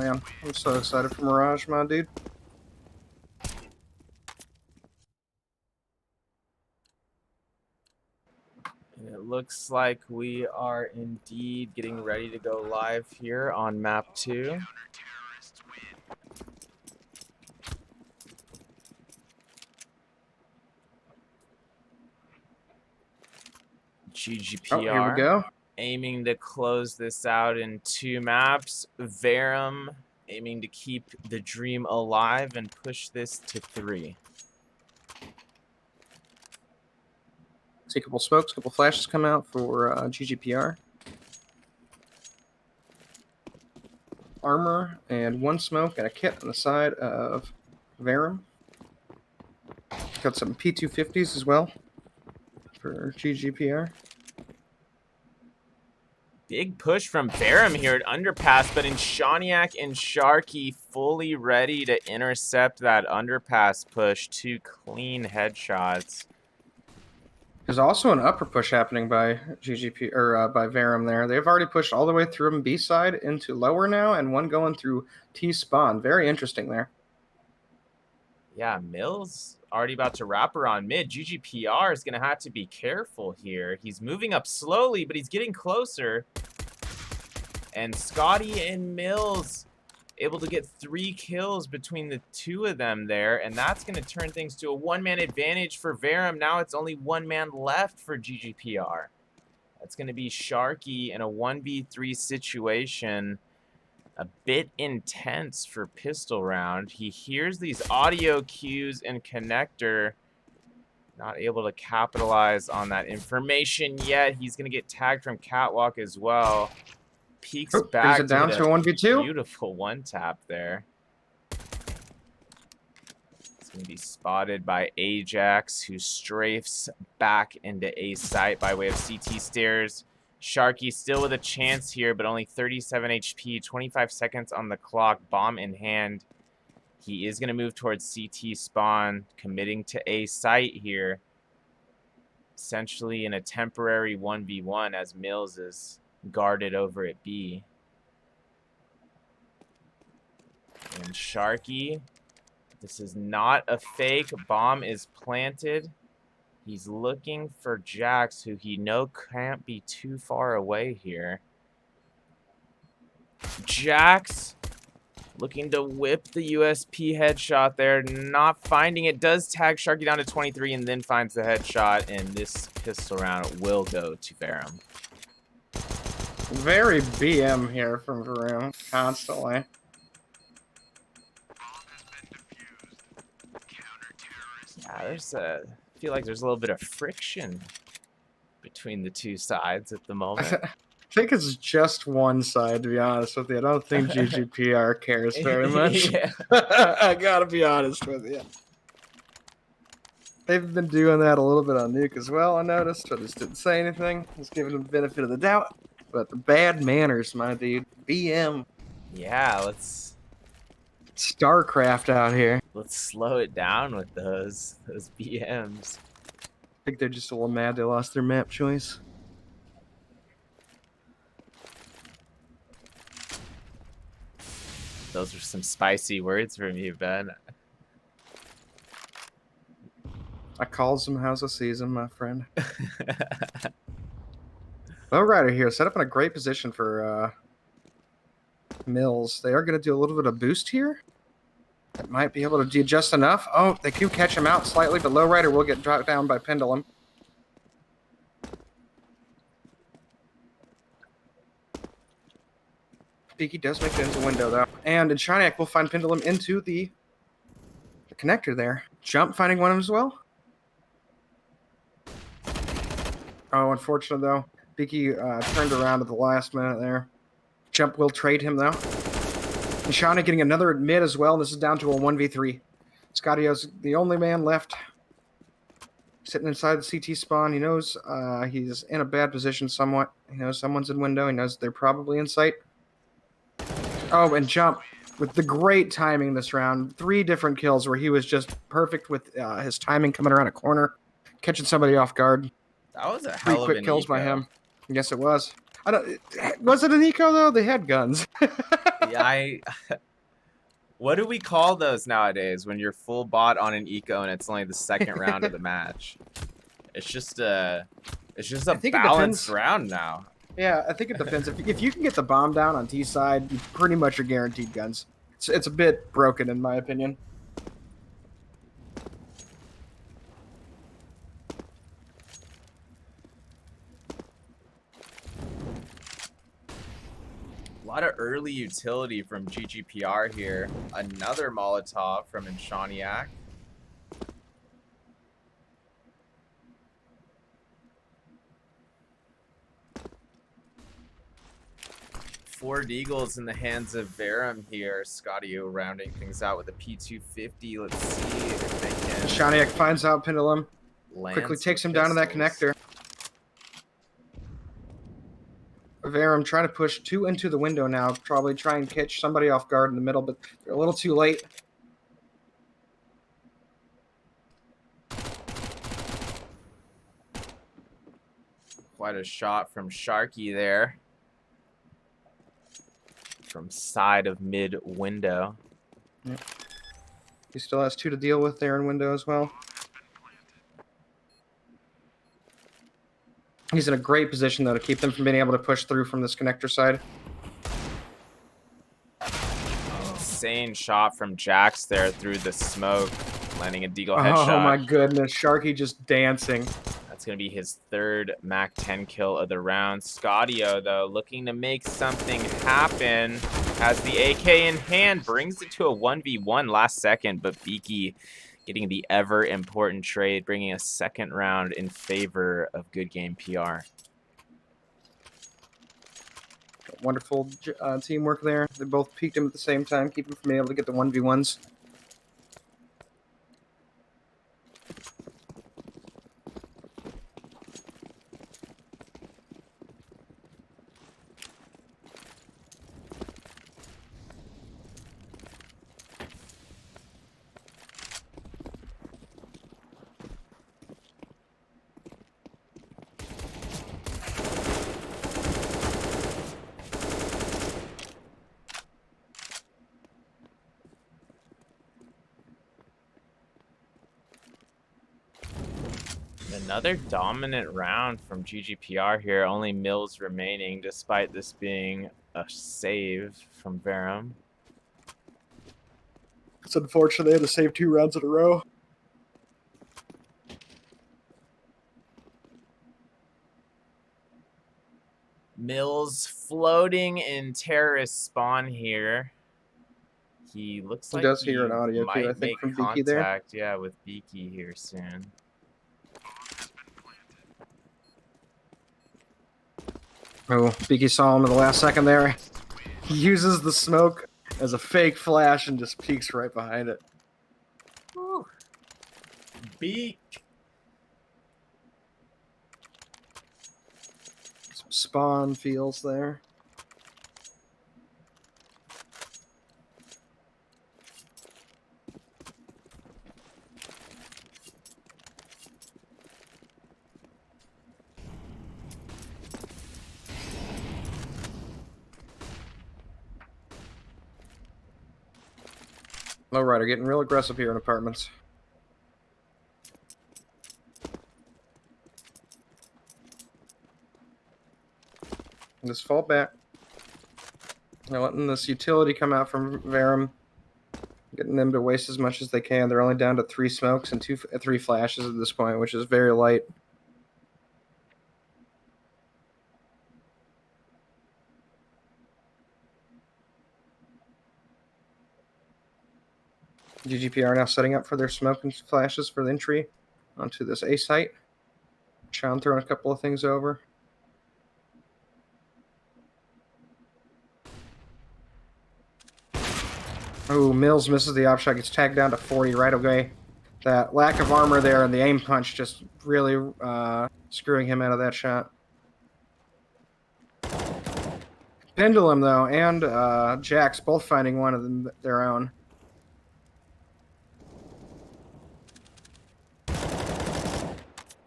man. I'm so excited for Mirage, my dude. And it looks like we are indeed getting ready to go live here on map 2. GGPR. Oh, here we go. Aiming to close this out in 2 maps. Verum aiming to keep the dream alive and push this to 3. See a couple smokes, a couple flashes come out for GGPR. Armor and 1 smoke and a kit on the side of Verum. Got some P250s as well for GGPR. Big push from Verum here at Underpass, but Shaniak and Sharky fully ready to intercept that Underpass push. 2 clean headshots. There's also an upper push happening by GGP or by Verum there. They've already pushed all the way through B side into lower now, and one going through T spawn. Very interesting there. Yeah, Mills already about to wrap her on mid. GGPR is going to have to be careful here. He's moving up slowly, but he's getting closer. And Scotty and Mills able to get 3 kills between the 2 of them there. And that's going to turn things to a 1-man advantage for Verum. Now it's only 1 man left for GGPR. That's going to be Sharky in a 1v3 situation. A bit intense for pistol round. He hears these audio cues and connector. Not able to capitalize on that information yet. He's going to get tagged from Catwalk as well. Peeks back. Brings it down to a 1v2. Beautiful 1-tap there. It's going to be spotted by Ajax, who strafes back into A site by way of CT stairs. Sharky still with a chance here, but only 37 HP, 25 seconds on the clock, bomb in hand. He is going to move towards CT spawn, committing to A site here. Essentially in a temporary 1v1 as Mills is guarded over at B. And Sharky, this is not a fake. Bomb is planted. He's looking for Jax, who he know can't be too far away here. Jax looking to whip the USP headshot there. Not finding it. Does tag Sharky down to 23 and then finds the headshot. And this pistol round will go to Verum. Very BM here from Verum, constantly. Yeah, I feel like there's a little bit of friction between the 2 sides at the moment. I think it's just one side, to be honest with you. I don't think GGPR cares very much. I gotta be honest with you. They've been doing that a little bit on Nuke as well, I noticed. I just didn't say anything. Just giving them the benefit of the doubt. But the bad manners, my dude. BM. Yeah, let's StarCraft out here. Let's slow it down with those BMs. I think they're just a little mad they lost their map choice. Those are some spicy words from you, Ben. I calls them how's the season, my friend. Lowrider here, set up in a great position for Mills. They are going to do a little bit of boost here. That might be able to do just enough. Oh, they do catch him out slightly, but Lowrider will get dropped down by Pendulum. Peaky does make it into the window, though. And Shaniak will find Pendulum into the connector there. Jump finding one of them as well. Oh, unfortunate, though. Peaky turned around at the last minute there. Jump will trade him, though. And Shaniak getting another mid as well. This is down to a 1v3. Scotty is the only man left. Sitting inside the CT spawn. He knows he's in a bad position somewhat. He knows someone's in window. He knows they're probably in sight. Oh, and Jump with the great timing this round. 3 different kills where he was just perfect with his timing coming around a corner, catching somebody off guard. That was a 3 hell of quick an kills by eco. him. Yes, it was. Was it an eco though? They had guns. Yeah, what do we call those nowadays when you're full bot on an eco and it's only the second round of the match? It's just a I think it balanced depends. round now. Yeah, I think it depends. If you can get the bomb down on T side, you pretty much are guaranteed guns. It's a bit broken in my opinion. A lot of early utility from GGPR here. Another Molotov from Inshaniak. Ford Eagles in the hands of Verum here. Scotty-O rounding things out with a P250. Let's see if they can. Shaniak finds out Pendulum. Land Quickly some takes him down to that pistols. connector. Verum trying to push 2 into the window now. Probably try and catch somebody off guard in the middle, but they're a little too late. Quite a shot from Sharky there. From side of mid window. Yep. He still has 2 to deal with there in window as well. He's in a great position, though, to keep them from being able to push through from this connector side. Insane shot from Jax there through the smoke. Landing a Deagle headshot. Oh my goodness, Sharky just dancing. That's going to be his third MAC 10 kill of the round. Scotty-O, though, looking to make something happen. Has the AK in hand. Brings it to a 1v1 last second, but Beaky getting the ever-important trade, bringing a second round in favor of Good Game PR. Wonderful teamwork there. They both peeked him at the same time, keep him from being able to get the 1v1s. Another dominant round from GGPR here. Only Mills remaining, despite this being a save from Verum. It's unfortunate they had to save 2 rounds in a row. Mills floating in terrorist spawn here. He looks like He does hear an audio, might too, I think, make from Beaky there. contact, yeah, with Beaky here soon. Oh, Beaky saw him in the last second there. He uses the smoke as a fake flash and just peeks right behind it. Woo. Beak. Some spawn feels there. Lowrider getting real aggressive here in apartments. Just fall back. They're letting this utility come out from Verum. Getting them to waste as much as they can. They're only down to 3 smokes and 3 flashes at this point, which is very light. GGPR now setting up for their smoke and flashes for the entry onto this A site. Sean throwing a couple of things over. Oh, Mills misses the op shot, gets tagged down to 40 right away. That lack of armor there and the aim punch just really screwing him out of that shot. Pendulum, though, and Jax both finding one of them their own.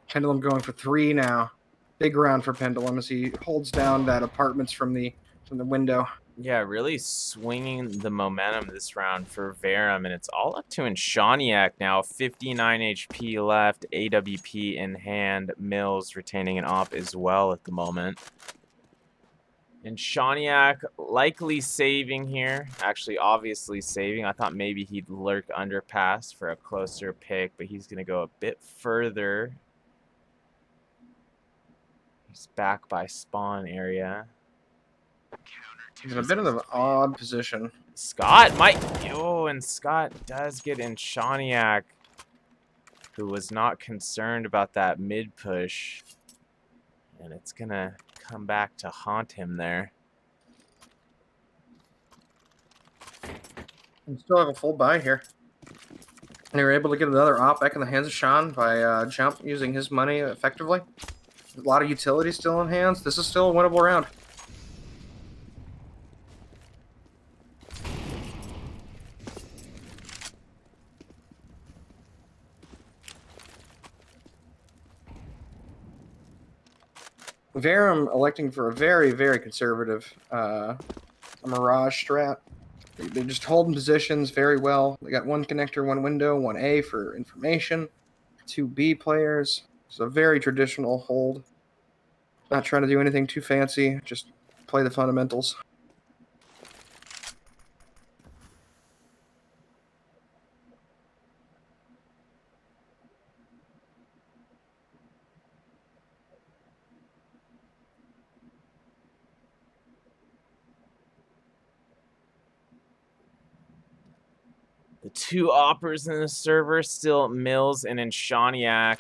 Pendulum going for 3 now. Big round for Pendulum as he holds down that apartments from the window. Yeah, really swinging the momentum this round for Verum, and it's all up to Inshaniak now. 59 HP left, AWP in hand, Mills retaining an op as well at the moment. And Shaniak likely saving here. Actually, obviously saving. I thought maybe he'd lurk underpass for a closer pick, but he's going to go a bit further. He's back by spawn area. He's in a bit of an odd position. Scott might... Oh, and Scott does get in Shaniak, who was not concerned about that mid push. And it's going to come back to haunt him there. We still have a full buy here. And they were able to get another op back in the hands of Sean by Jump using his money effectively. A lot of utility still in hands. This is still a winnable round. Verum electing for a very, very conservative Mirage strat. They're just holding positions very well. They got one connector, one window, one A for information, two B players. It's a very traditional hold. Not trying to do anything too fancy, just play the fundamentals. The two oppers in the server, still Mills and Inshaniak,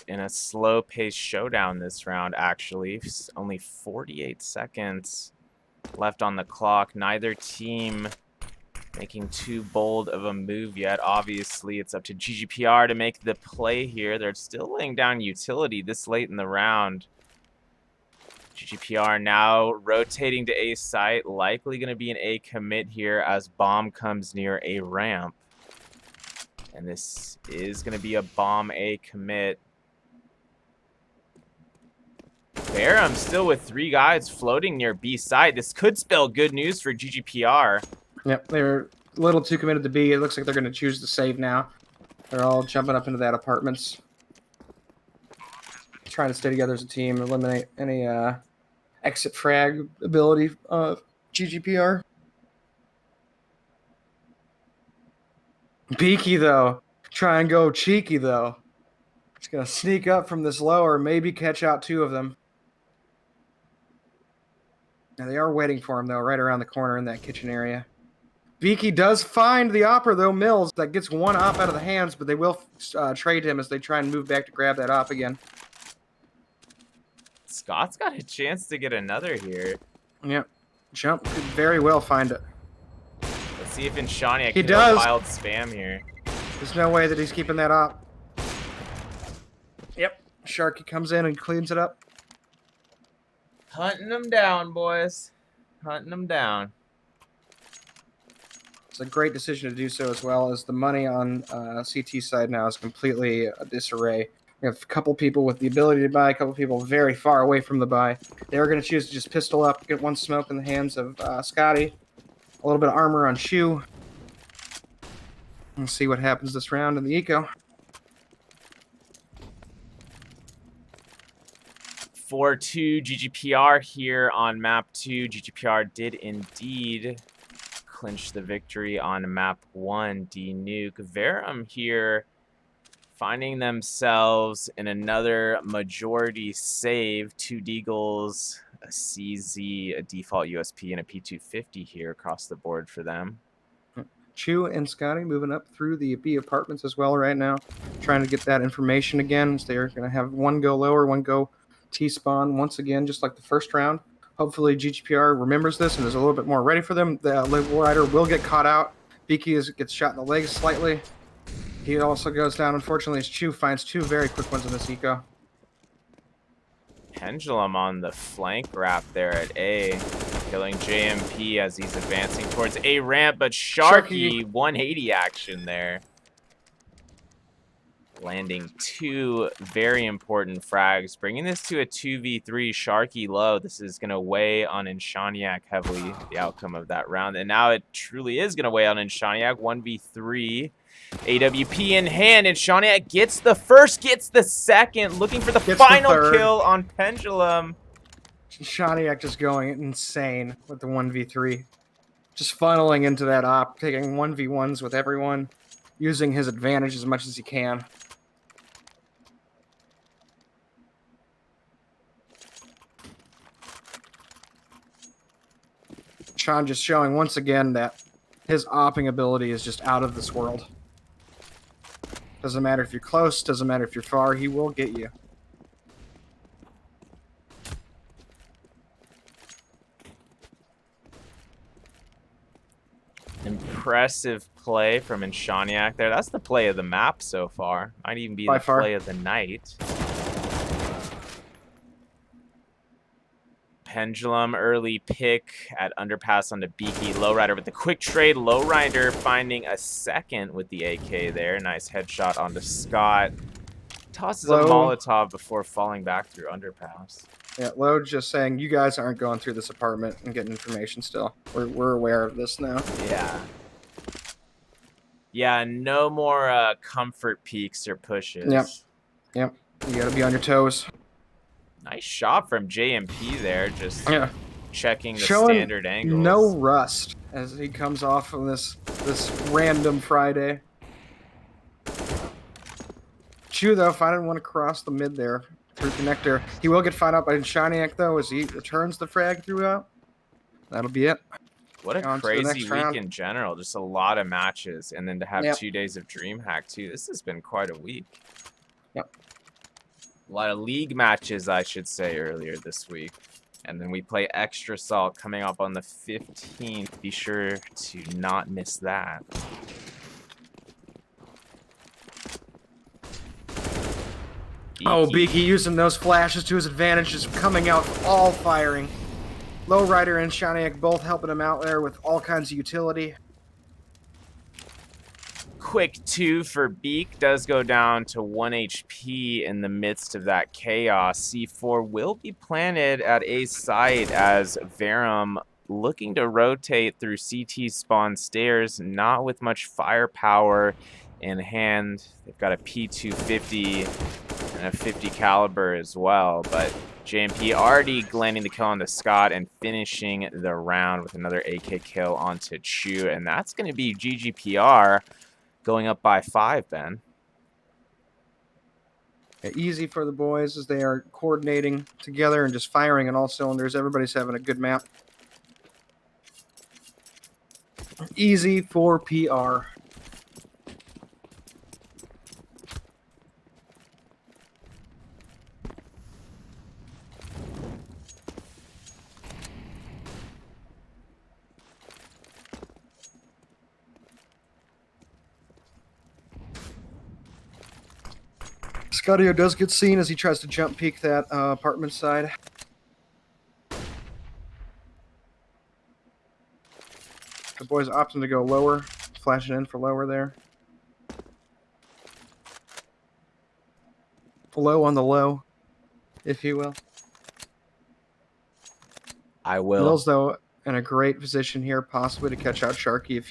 in a slow-paced showdown this round, actually. Only 48 seconds left on the clock. Neither team making too bold of a move yet. Obviously, it's up to GGPR to make the play here. They're still laying down utility this late in the round. GGPR now rotating to A site, likely going to be an A commit here as bomb comes near a ramp. And this is going to be a bomb A commit. Verum still with 3 guys floating near B side. This could spell good news for GGPR. Yep, they're a little too committed to B. It looks like they're going to choose to save now. They're all jumping up into that apartments. Trying to stay together as a team, eliminate any exit frag ability of GGPR. Beaky, though. Try and go cheeky, though. Just going to sneak up from this lower, maybe catch out 2 of them. Now, they are waiting for him, though, right around the corner in that kitchen area. Beaky does find the opper, though, Mills. That gets 1 op out of the hands, but they will trade him as they try and move back to grab that op again. Scott's got a chance to get another here. Yep. Jump could very well find it. Let's see if Inshaniak He can does. go wild spam here. There's no way that he's keeping that op. Yep. Sharky comes in and cleans it up. Hunting them down, boys. Hunting them down. It's a great decision to do so, as well as the money on CT side now is completely a disarray. We have a couple people with the ability to buy, a couple people very far away from the buy. They're going to choose to just pistol up, get 1 smoke in the hands of Scotty. A little bit of armor on Shu. We'll see what happens this round in the eco. 4-2 GGPR here on map 2. GGPR did indeed clinch the victory on map 1. D-Nuke. Verum here finding themselves in another majority save. 2 Deagles, a CZ, a default USP, and a P250 here across the board for them. Chu and Scotty moving up through the B apartments as well right now, trying to get that information again. So they're going to have 1 go lower, 1 go T-spawn once again, just like the first round. Hopefully GGPR remembers this and is a little bit more ready for them. The Level Rider will get caught out. Beaky gets shot in the legs slightly. He also goes down, unfortunately, as Chu finds 2 very quick ones in this eco. Pendulum on the flank wrap there at A, killing JMP as he's advancing towards A ramp, but Sharky 180 action there. landing 2 very important frags, bringing this to a 2v3 Sharky low. This is going to weigh on Inshaniak heavily, the outcome of that round. And now it truly is going to weigh on Inshaniak. 1v3. AWP in hand, and Inshaniak gets the first, gets the second, looking for the final kill on Pendulum. Inshaniak just going insane with the 1v3. Just funneling into that op, taking 1v1s with everyone, using his advantage as much as he can. Sean just showing once again that his opping ability is just out of this world. Doesn't matter if you're close, doesn't matter if you're far, he will get you. Impressive play from Inshaniak there. That's the play of the map so far. Might even be the play of the night. Pendulum early pick at underpass onto Beaky. Lowrider with the quick trade. Lowrider finding a second with the AK there. Nice headshot onto Scott. Tosses a Molotov before falling back through underpass. Yeah, Low just saying, you guys aren't going through this apartment and getting information still. We're aware of this now. Yeah. Yeah, no more comfort peeks or pushes. Yep. You gotta be on your toes. Nice shot from JMP there, just checking the showing standard angles. No rust as he comes off of this random Friday. Chu, though, finding one across the mid there through connector. He will get found out by Inshaniak, though, as he returns the frag throughout. That'll be it. What a crazy week in general. Just a lot of matches. And then to have 2 days of DreamHack, too. This has been quite a week. Yep. A lot of league matches, I should say, earlier this week. And then we play Extra Salt coming up on the 15th. Be sure to not miss that. Oh, Beaky using those flashes to his advantage, just coming out all firing. Lowrider and Inshaniak both helping him out there with all kinds of utility. Quick 2 for Beak does go down to 1 HP in the midst of that chaos. C4 will be planted at a site as Verum looking to rotate through CT spawn stairs, not with much firepower in hand. They've got a P250 and a 50 caliber as well, but JMP already landing the kill onto Scott and finishing the round with another AK kill onto Chu, and that's going to be GGPR going up by 5, Ben. Yeah, easy for the boys as they are coordinating together and just firing on all cylinders. Everybody's having a good map. Easy for PR. Scudio does get seen as he tries to jump peek that apartment side. The boys opting to go lower, flashing in for lower there. Low on the low, if you will. I will. Mills, though, in a great position here, possibly to catch out Sharky if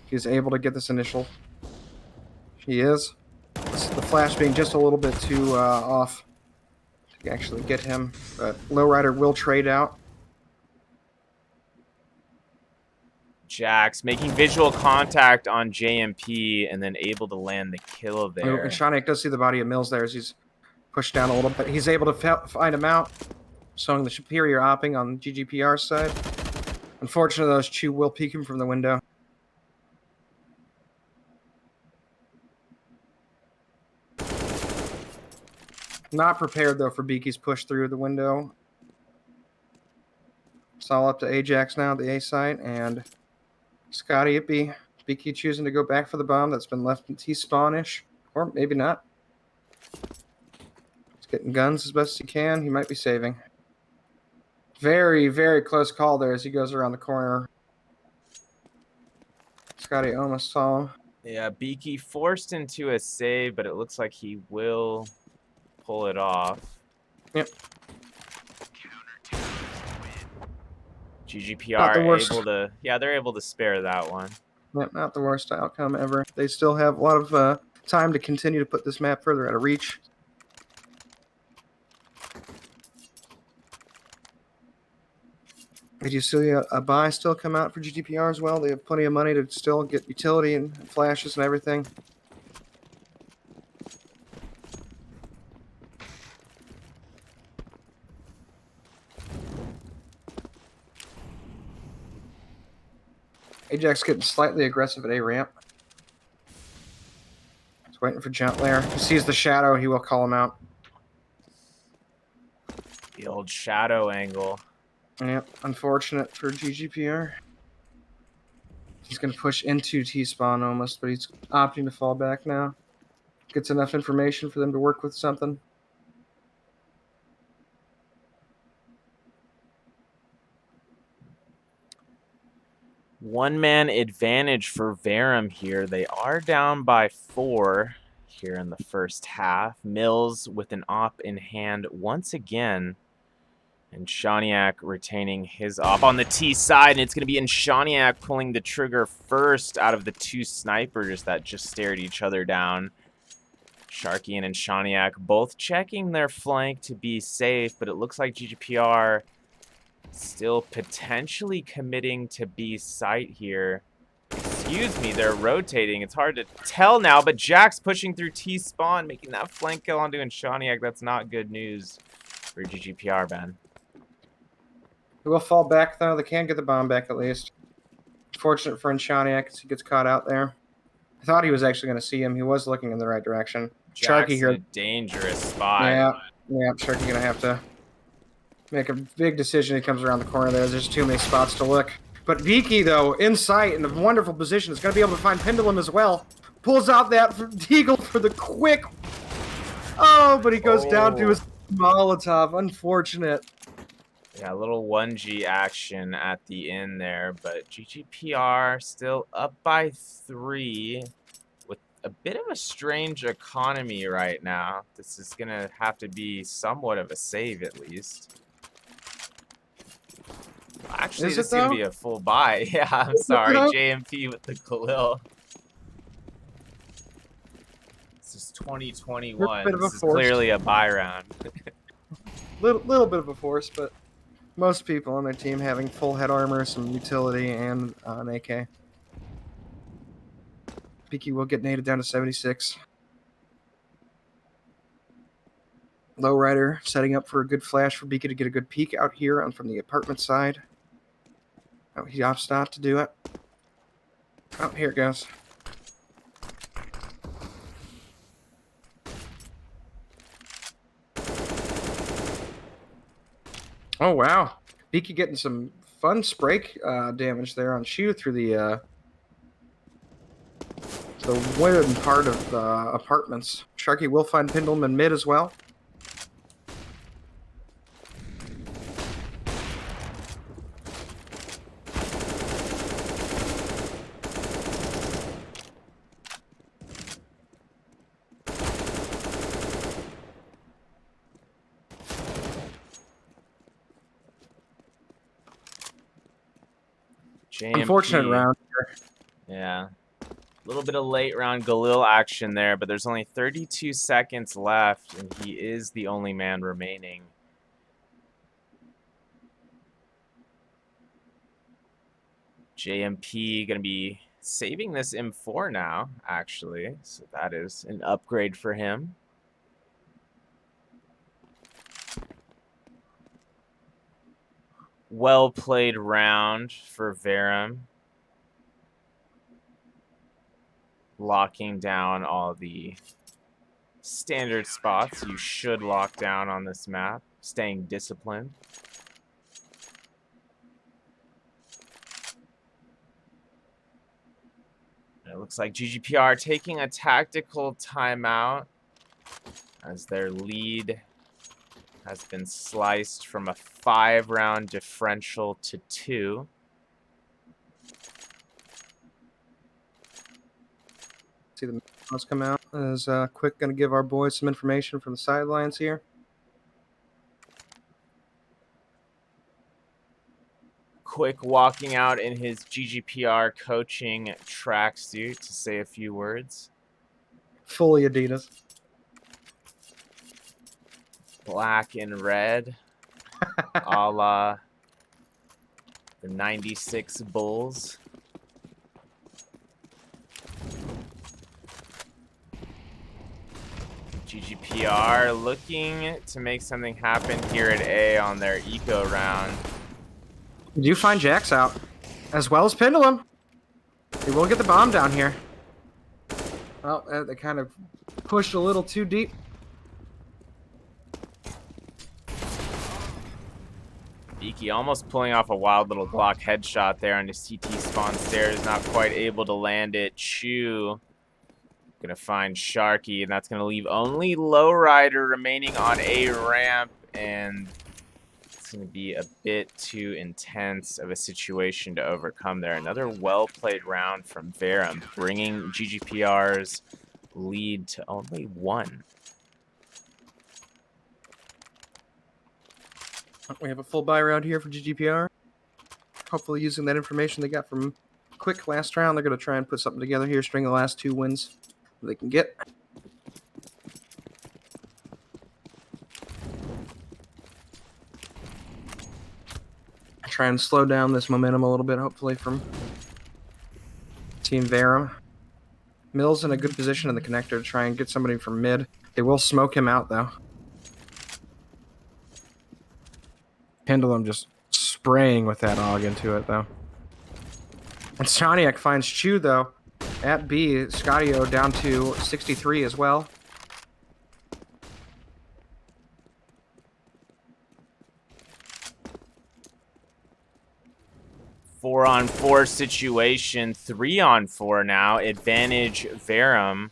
he's able to get this initial. He is. The flash being just a little bit too off to actually get him, but Lowrider will trade out. Jax making visual contact on JMP and then able to land the kill there. And Inshaniak does see the body of Mills there as he's pushed down a little bit. He's able to find him out, showing the superior opping on GGPR side. Unfortunately, those Chu will peek him from the window. Not prepared, though, for Beaky's push through the window. It's all up to Ajax now, the A site, and Scotty at B. Beaky choosing to go back for the bomb that's been left in T-spawn-ish, or maybe not. He's getting guns as best as he can. He might be saving. Very, very close call there as he goes around the corner. Scotty almost saw him. Yeah, Beaky forced into a save, but it looks like he will pull it off. Yep. Not the GGPR worst. able to, yeah, they're able to spare that one. Yep, not the worst outcome ever. They still have a lot of time to continue to put this map further out of reach. Did you see a buy still come out for GGPR as well? They have plenty of money to still get utility and flashes and everything. Ajax getting slightly aggressive at A ramp. He's waiting for Jet Lair. He sees the shadow, he will call him out. The old shadow angle. Yep, unfortunate for GGPR. He's going to push into T-spawn almost, but he's opting to fall back now. Gets enough information for them to work with something. One-man advantage for Verum here. They are down by 4 here in the first half. Mills with an op in hand once again. And Shaniak retaining his op on the T side. And it's going to be Shaniak pulling the trigger first out of the 2 snipers that just stared each other down. Sharkian and Shaniak both checking their flank to be safe, but it looks like GGPR still potentially committing to B site here. Excuse me, they're rotating. It's hard to tell now, but Jack's pushing through T-spawn, making that flank kill onto Shaniak. That's not good news for GGPR, Ben. He will fall back, though. They can get the bomb back, at least. Fortunate for Shaniak as he gets caught out there. I thought he was actually going to see him. He was looking in the right direction. Jack's Sharky here. in a dangerous spot. Yeah, Sharky going to have to make a big decision. He comes around the corner there. There's too many spots to look. But Beaky, though, in sight, in a wonderful position, is going to be able to find Pendulum as well. Pulls out that Deagle for the quick. Oh, but he goes down to his Molotov. Unfortunate. Yeah, a little 1G action at the end there, but GGPR still up by 3 with a bit of a strange economy right now. This is going to have to be somewhat of a save at least. Actually, this is going to be a full buy. Yeah, I'm sorry. JMP with the Khalil. This is 2021. This is clearly a buy round. little bit of a force, but most people on their team having full head armor, some utility, and an AK. Beaky will get naded down to 76. Lowrider setting up for a good flash for Beaky to get a good peek out here from the apartment side. Oh, he opts not to do it. Oh, here it goes. Oh, wow. Beaky getting some fun spray damage there on Shu through the wooden part of the apartments. Sharky will find Pendulum in mid as well. JMP. Unfortunate round here. Yeah. A little bit of late round Galil action there, but there's only 32 seconds left, and he is the only man remaining. JMP going to be saving this M4 now, actually, so that is an upgrade for him. Well played round for Verum. Locking down all the standard spots you should lock down on this map. Staying disciplined. And it looks like GGPR taking a tactical timeout as their lead has been sliced from a 5-round differential to 2. See the mouse come out. Is Quick going to give our boys some information from the sidelines here? Quick walking out in his GGPR coaching tracksuit to say a few words. Fully Adidas. Black and red, a la the 96 Bulls. GGPR looking to make something happen here at A on their eco round. You do find Jax out, as well as Pendulum. They will get the bomb down here. Well, they kind of pushed a little too deep. Beaky almost pulling off a wild little Glock headshot there on the CT spawn stairs, not quite able to land it. Chu gonna find Sharky, and that's gonna leave only Lowrider remaining on a ramp, and it's gonna be a bit too intense of a situation to overcome there. Another well-played round from Verum, bringing GGPR's lead to only 1. We have a full buy round here for GGPR. Hopefully using that information they got from Quick last round, they're going to try and put something together here, string the last 2 wins they can get. Try and slow down this momentum a little bit, hopefully, from Team Verum. Mills in a good position in the connector to try and get somebody from mid. They will smoke him out, though. Pendulum just spraying with that AUG into it, though. And Soniac finds Chu, though, at B. Scottio down to 63 as well. 4-on-4 situation, 3-on-4 now. Advantage Verum.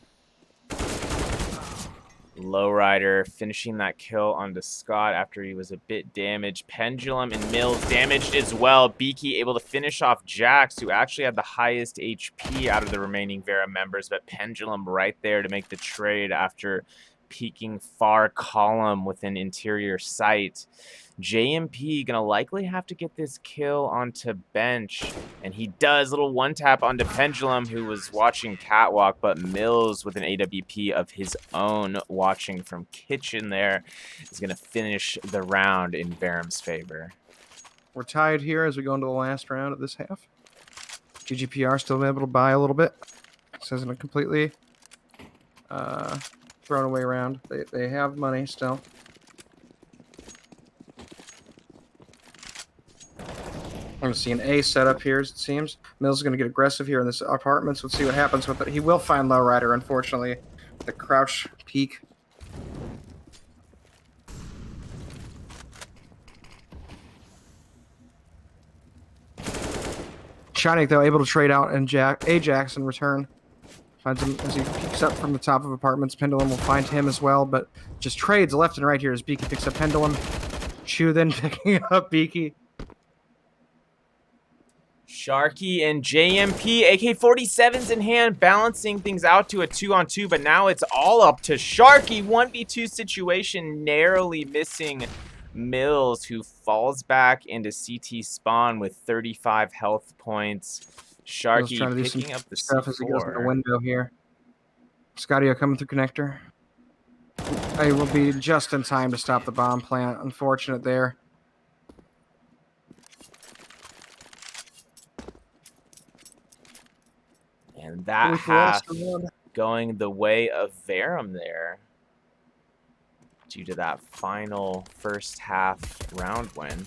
Lowrider finishing that kill onto Scott after he was a bit damaged. Pendulum and Mills damaged as well. Beaky able to finish off Jax, who actually had the highest HP out of the remaining Verum members, but Pendulum right there to make the trade after peeking far column within interior sight. JMP gonna likely have to get this kill onto bench, and he does. Little one tap onto Pendulum, who was watching catwalk, but Mills with an AWP of his own watching from kitchen there is gonna finish the round in Verum's favor. We're tied here as we go into the last round of this half. GGPR still able to buy a little bit. This isn't a completely thrown away round. They have money still. I'm going to see an A setup here, as it seems. Mills is going to get aggressive here in this apartment, so let's see what happens with it. He will find Lowrider, unfortunately. The crouch peek. Shining, though, able to trade out and Ajax in return. Finds him as he peeks up from the top of apartments. Pendulum will find him as well, but just trades left and right here as Beaky picks up Pendulum. Chu then picking up Beaky. Sharky and JMP, AK-47s in hand, balancing things out to a 2-on-2, but now it's all up to Sharky. 1v2 situation, narrowly missing Mills, who falls back into CT spawn with 35 health points. Sharky picking up the stuff as he goes in the window here. Scottio coming through connector. He will be just in time to stop the bomb plant. Unfortunate there. And that half going the way of Verum there due to that final first half round win.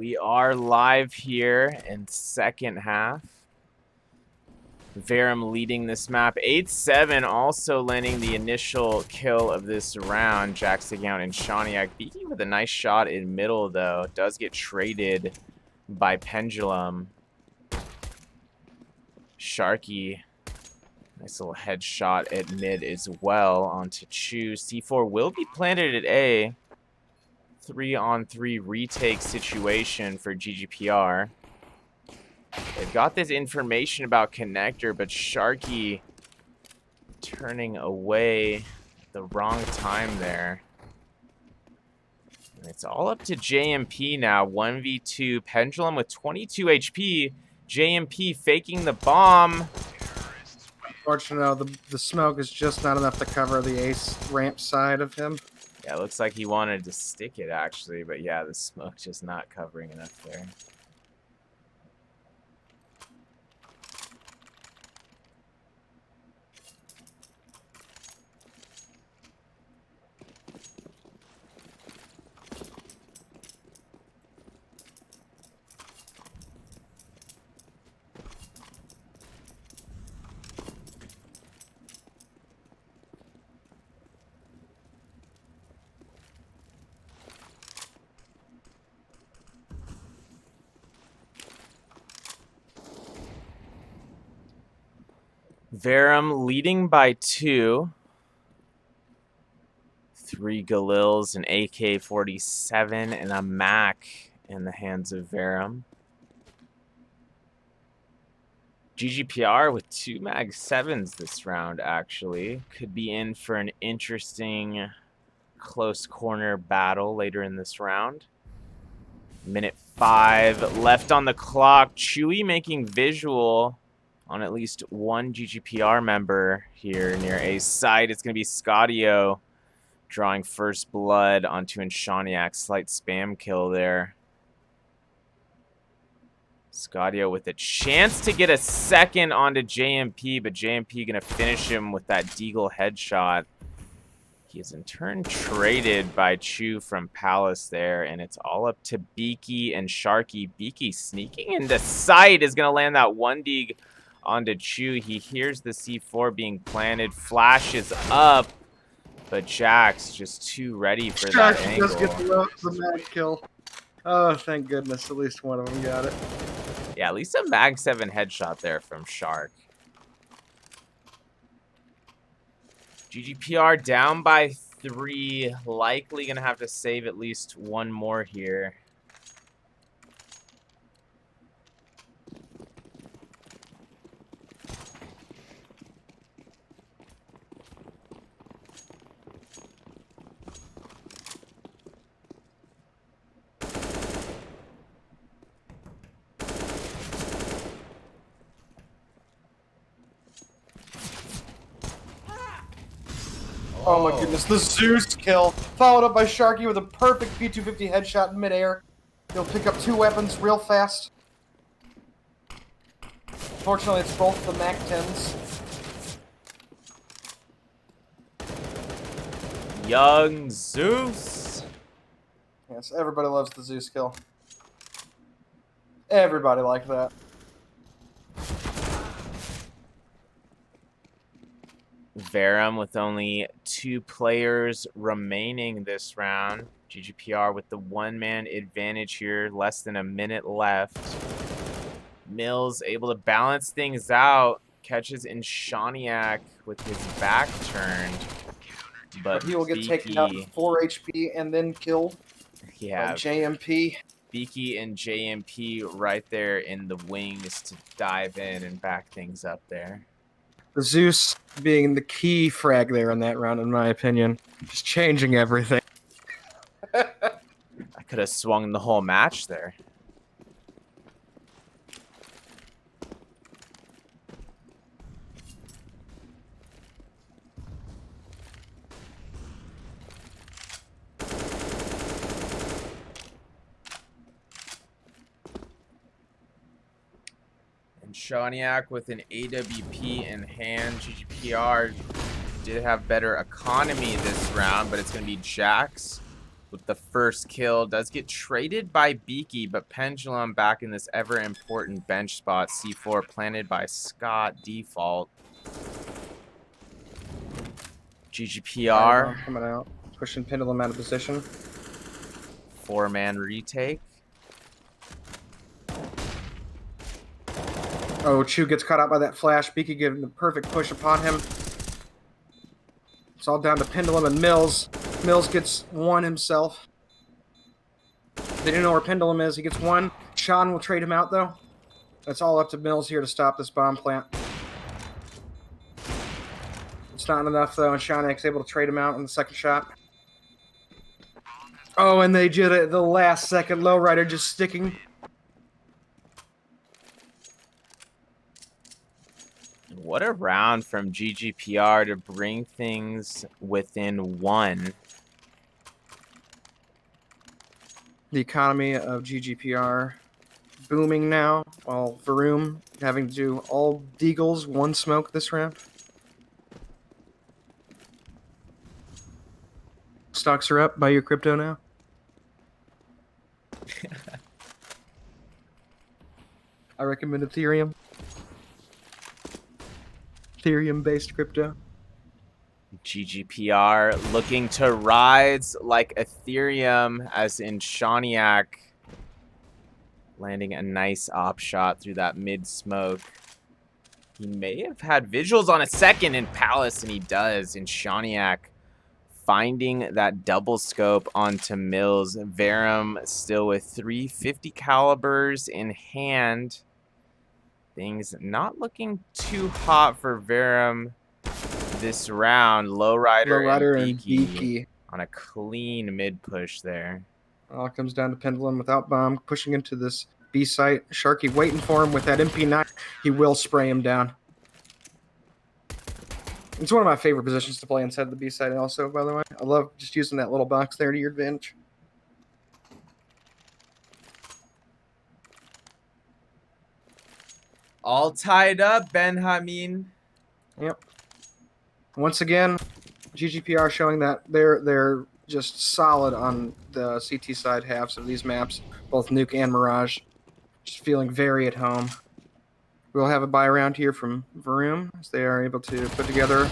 We are live here in second half. Verum leading this map. 8-7 also landing the initial kill of this round. Jack sticking out in Shawniak. Beaky with a nice shot in middle, though. Does get traded by Pendulum. Sharky. Nice little headshot at mid as well onto Chu. C4 will be planted at A. 3-on-3 retake situation for GGPR. They've got this information about Connector, but Sharky turning away at the wrong time there. And it's all up to JMP now. 1v2. Pendulum with 22 HP. JMP faking the bomb. Unfortunately, the smoke is just not enough to cover the ace ramp side of him. Yeah, it looks like he wanted to stick it, actually. But yeah, the smoke just not covering enough there. Verum leading by 2. 3 Galils, an AK-47, and a Mac in the hands of Verum. GGPR with 2 Mag 7s this round, actually. Could be in for an interesting close corner battle later in this round. Minute 5 left on the clock. Chewy making visual on at least one GGPR member here near A's side. It's going to be Scottio drawing first blood onto Inshaniak. Slight spam kill there. Scottio with a chance to get a second onto JMP, but JMP going to finish him with that Deagle headshot. He is in turn traded by Chu from Palace there, and it's all up to Beaky and Sharky. Beaky sneaking into sight is going to land that 1-dig onto Chu. He hears the C4 being planted, flashes up, but Jack's just too ready for that angle. Does get the mag kill. Oh, thank goodness, at least one of them got it. Yeah, at least a Mag 7 headshot there from Shark. GGPR down by 3. Likely going to have to save at least one more here. Oh my goodness, the Zeus kill, followed up by Sharky with a perfect P250 headshot in midair. He'll pick up 2 weapons real fast. Fortunately, it's both the Mac 10s. Young Zeus. Yes, everybody loves the Zeus kill. Everybody liked that. Verum with only 2 players remaining this round. GGPR with the 1-man advantage here. Less than a minute left. Mills able to balance things out. Catches Inshaniak with his back turned. But he will get taken out with 4 HP and then killed by JMP. Beaky and JMP right there in the wings to dive in and back things up there. The Zeus being the key frag there in that round, in my opinion. Just changing everything. I could have swung the whole match there. Shawniak with an AWP in hand. GGPR did have better economy this round, but it's going to be Jax with the first kill. Does get traded by Beaky, but Pendulum back in this ever important bench spot. C4 planted by Scott default. GGPR. Coming out. Pushing Pendulum out of position. 4-man retake. Oh, Chu gets caught out by that flash. Beaky giving the perfect push upon him. It's all down to Pendulum and Mills. Mills gets one himself. They didn't know where Pendulum is. He gets one. Sean will trade him out, though. That's all up to Mills here to stop this bomb plant. It's not enough, though, and Shawneek's able to trade him out in the second shot. Oh, and they did it at the last second. Lowrider just sticking. What a round from GGPR to bring things within 1. The economy of GGPR booming now, while Verum having to do all deagles, 1 smoke this round. Stocks are up. Buy your crypto now. I recommend Ethereum. Ethereum-based crypto. GGPR looking to rise like Ethereum, as in Shawneek landing a nice op shot through that mid smoke. He may have had visuals on a second in Palace, and he does. In Shawneek finding that double scope onto Mills. Verum still with 350 calibers in hand. Things not looking too hot for Verum this round. Lowrider and Beaky on a clean mid push there. All comes down to Pendulum without bomb, pushing into this B site. Sharky waiting for him with that MP9. He will spray him down. It's one of my favorite positions to play inside the B site also, by the way. I love just using that little box there to your advantage. All tied up, Benjamin. Yep. Once again, GGPR showing that they're just solid on the CT side halves of these maps, both Nuke and Mirage. Just feeling very at home. We'll have a buy round here from Verum, as they are able to put together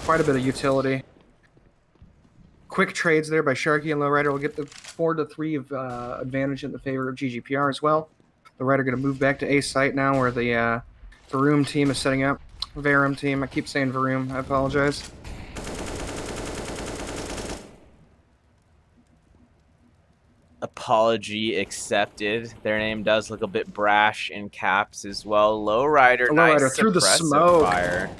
quite a bit of utility. Quick trades there by Sharky and Lowrider will get the 4-3 of advantage in the favor of GGPR as well. Lowrider going to move back to A site now, where the Verum team is setting up. Verum team. I keep saying Verum. I apologize. Apology accepted. Their name does look a bit brash in caps as well. Lowrider, nice through the suppressive smoke. Fire.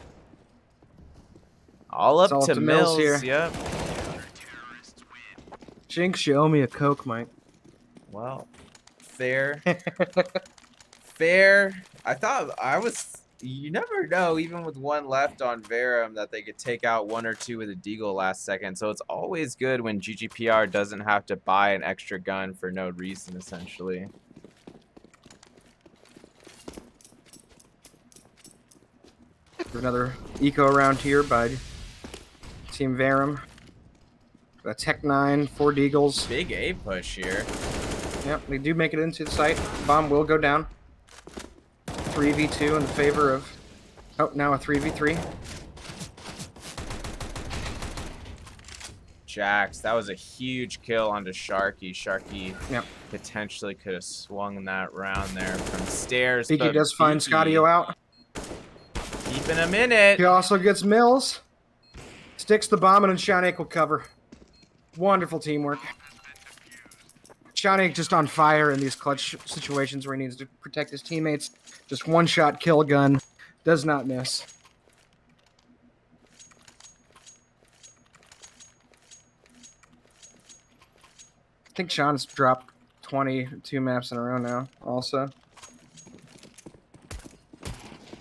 All up to Mills here. Yep. Jinx, you owe me a Coke, Mike. Well, fair. Fair. I thought I was... You never know, even with 1 left on Verum, that they could take out 1 or 2 with a deagle last second. So it's always good when GGPR doesn't have to buy an extra gun for no reason, essentially. Another eco round here by Team Verum. A Tech 9, 4 deagles. Big A push here. Yep, they do make it into the site. Bomb will go down. 3v2 in the favor of... Oh, now a 3v3. Jax, that was a huge kill onto Sharky. Sharky Yep. potentially could have swung that round there from stairs. Beaky does find Scottio out. Keeping him in it. He also gets Mills. Sticks the bomb, and then Shawneek will cover. Wonderful teamwork. Shawneek just on fire in these clutch situations where he needs to protect his teammates. Just one-shot kill gun. Does not miss. I think Sean's dropped 22 maps in a row now, also.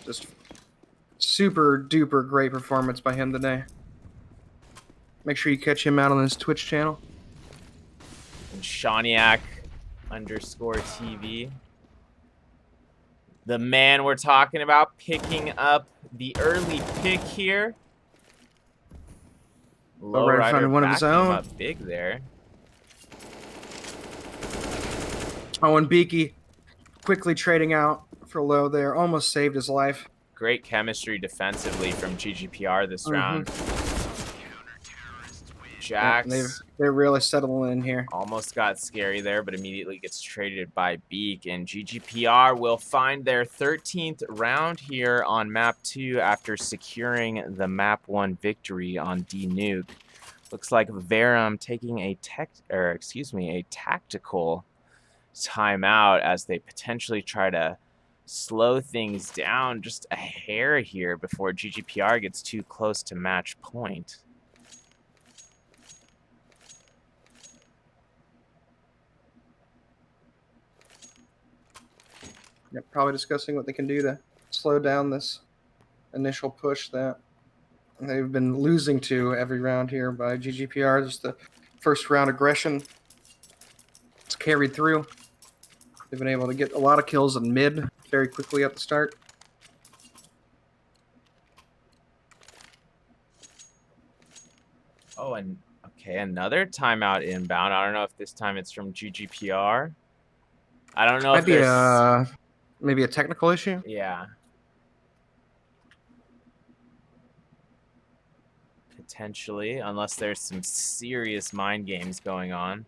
Just super-duper great performance by him today. Make sure you catch him out on his Twitch channel. And Shawneek _TV. The man we're talking about picking up the early pick here. Lowrider found one of his own. Up big there. Oh, and Beaky quickly trading out for low there. Almost saved his life. Great chemistry defensively from GGPR this round. Yep, Jax they're really settling in here. almost got scary there, but immediately gets traded by Beak. And GGPR will find their 13th round here on map 2 after securing the map 1 victory on D-Nuke. Looks like Verum taking a tactical timeout as they potentially try to slow things down just a hair here before GGPR gets too close to match point. Yep, probably discussing what they can do to slow down this initial push that they've been losing to every round here by GGPR. Just the first round aggression. It's carried through. They've been able to get a lot of kills in mid very quickly at the start. Oh, and okay, another timeout inbound. I don't know if this time it's from GGPR. I don't know Might if be there's... maybe a technical issue. Yeah. Potentially, unless there's some serious mind games going on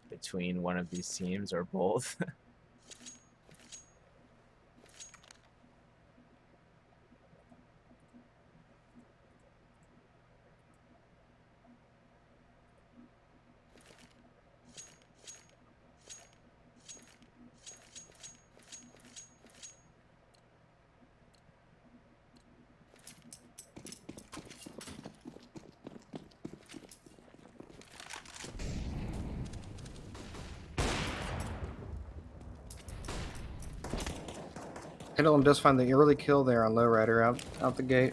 between one of these teams or both. Pendulum does find the early kill there on Lowrider out the gate.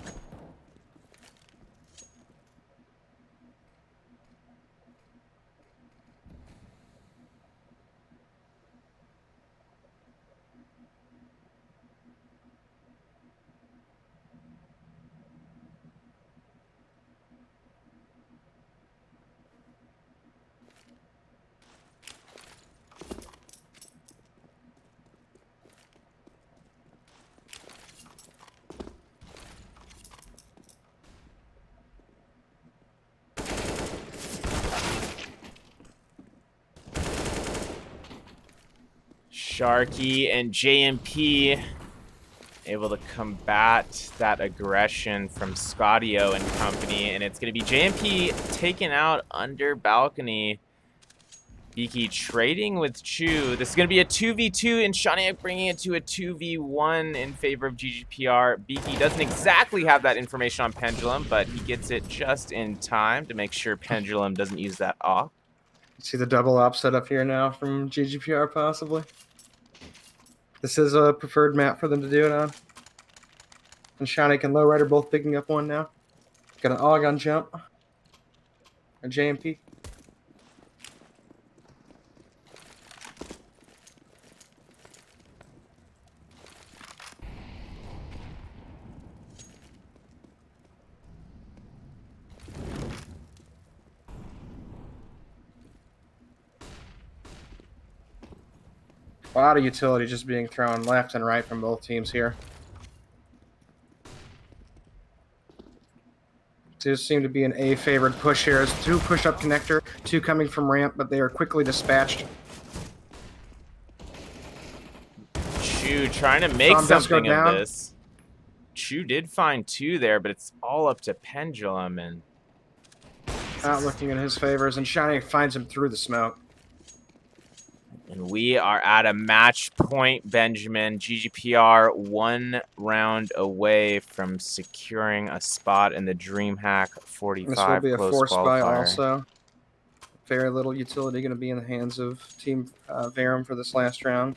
Sharky and JMP able to combat that aggression from Scottio and company, and it's going to be JMP taken out under balcony. Beaky trading with Chu. This is going to be a 2v2, and Shaniak bringing it to a 2v1 in favor of GGPR. Beaky doesn't exactly have that information on Pendulum, but he gets it just in time to make sure Pendulum doesn't use that off. See the double op set up here now from GGPR possibly. This is a preferred map for them to do it on. And Shaniak and Lowrider both picking up one now. Got an AUG on jump. A JMP. A lot of utility just being thrown left and right from both teams here. Does seem to be an A favored push here. As 2 push up connector, 2 coming from ramp, but they are quickly dispatched. Chu trying to make Tom does go something of down. this. Chu did find 2 there, but it's all up to Pendulum, and Not looking in his favors, and Shiny finds him through the smoke. And we are at a match point, Benjamin. GGPR 1 round away from securing a spot in the DreamHack 45 This will be a close force buy qualifier. also. Very little utility going to be in the hands of Team Verum for this last round.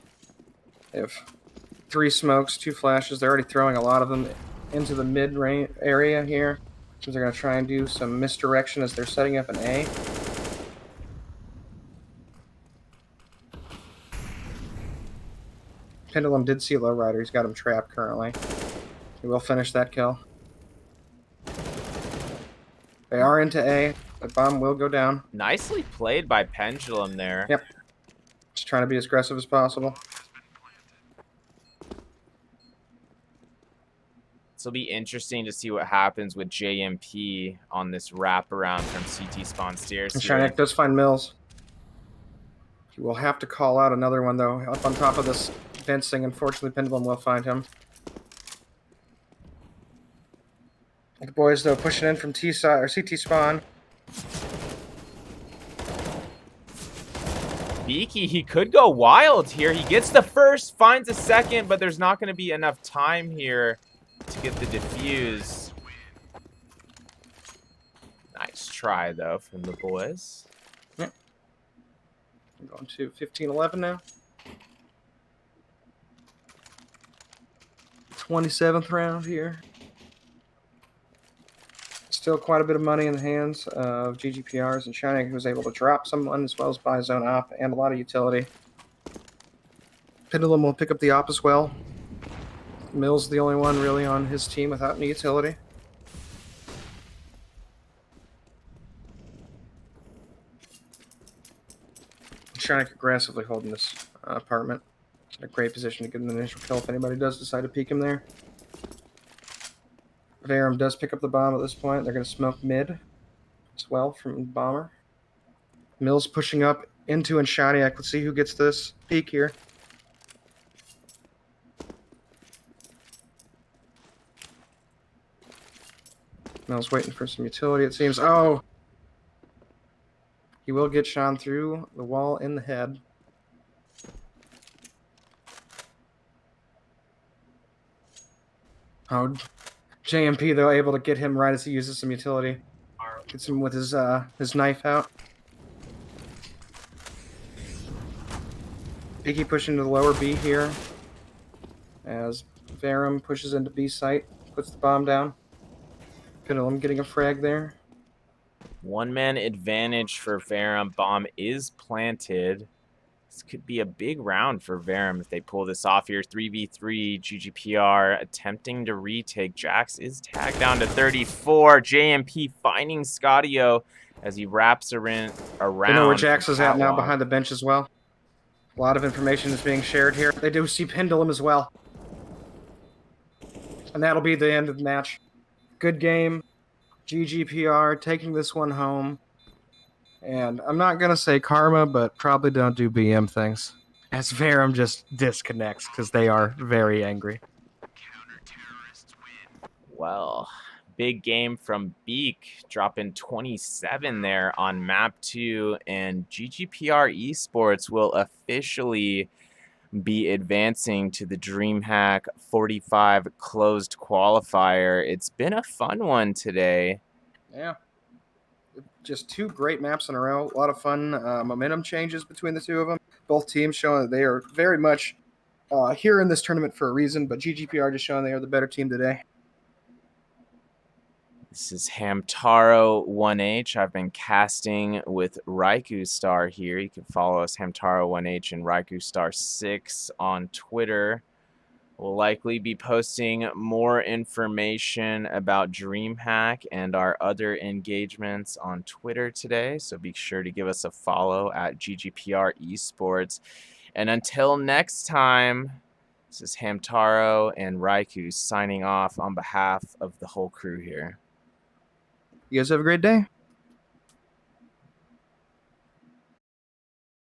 They have 3 smokes, 2 flashes. They're already throwing a lot of them into the mid-range area here. So they're going to try and do some misdirection as they're setting up an A. Pendulum did see Lowrider. He's got him trapped currently. He will finish that kill. They are into A. The bomb will go down. Nicely played by Pendulum there. Yep. Just trying to be as aggressive as possible. This will be interesting to see what happens with JMP on this wraparound from CT spawn stairs And here. Shinek does find Mills. He will have to call out another one, though, up on top of this fencing. Unfortunately, Pendulum will find him. The boys, though, pushing in from T side or CT spawn. Beaky, he could go wild here. He gets the first, finds a second, but there's not going to be enough time here to get the defuse. Nice try, though, from the boys. Yep. We're going to 15-11 now. 27th round here. Still quite a bit of money in the hands of GGPRs and Shining, who was able to drop someone as well as buy zone op and a lot of utility. Pendulum will pick up the op as well. Mills the only one really on his team without any utility. Shining aggressively holding this apartment. In a great position to get an initial kill if anybody does decide to peek him there. Verum does pick up the bomb at this point. They're going to smoke mid as well from Bomber. Mills pushing up into Shadiak. Let's see who gets this peek here. Mills waiting for some utility, it seems. Oh! He will get shot through the wall in the head. Oh, JMP, though, able to get him right as he uses some utility. Gets him with his knife out. Piggy pushing to the lower B here. As Verum pushes into B site, puts the bomb down. Pendulum getting a frag there. One-man advantage for Verum. Bomb is planted. This could be a big round for Verum if they pull this off here. 3v3, GGPR attempting to retake. Jax is tagged down to 34. JMP finding Scottio as he wraps around. They know where Jax is at now, behind the bench as well. A lot of information is being shared here. They do see Pendulum as well. And that'll be the end of the match. Good game. GGPR taking this one home. And I'm not going to say karma, but probably don't do BM things. As Verum just disconnects because they are very angry. Well, big game from Beak, dropping 27 there on map 2. And GGPR esports will officially be advancing to the DreamHack 45 closed qualifier. It's been a fun one today. Yeah. Just two great maps in a row. A lot of fun momentum changes between the two of them. Both teams showing that they are very much here in this tournament for a reason, but GGPR just showing they are the better team today. This is Hamtaro 1H. I've been casting with Raikou Star here. You can follow us, Hamtaro 1H and Raikou Star 6 on Twitter. We'll likely be posting more information about DreamHack and our other engagements on Twitter today, so be sure to give us a follow at GGPR Esports. And until next time, this is Hamtaro and Raikou signing off on behalf of the whole crew here. You guys have a great day.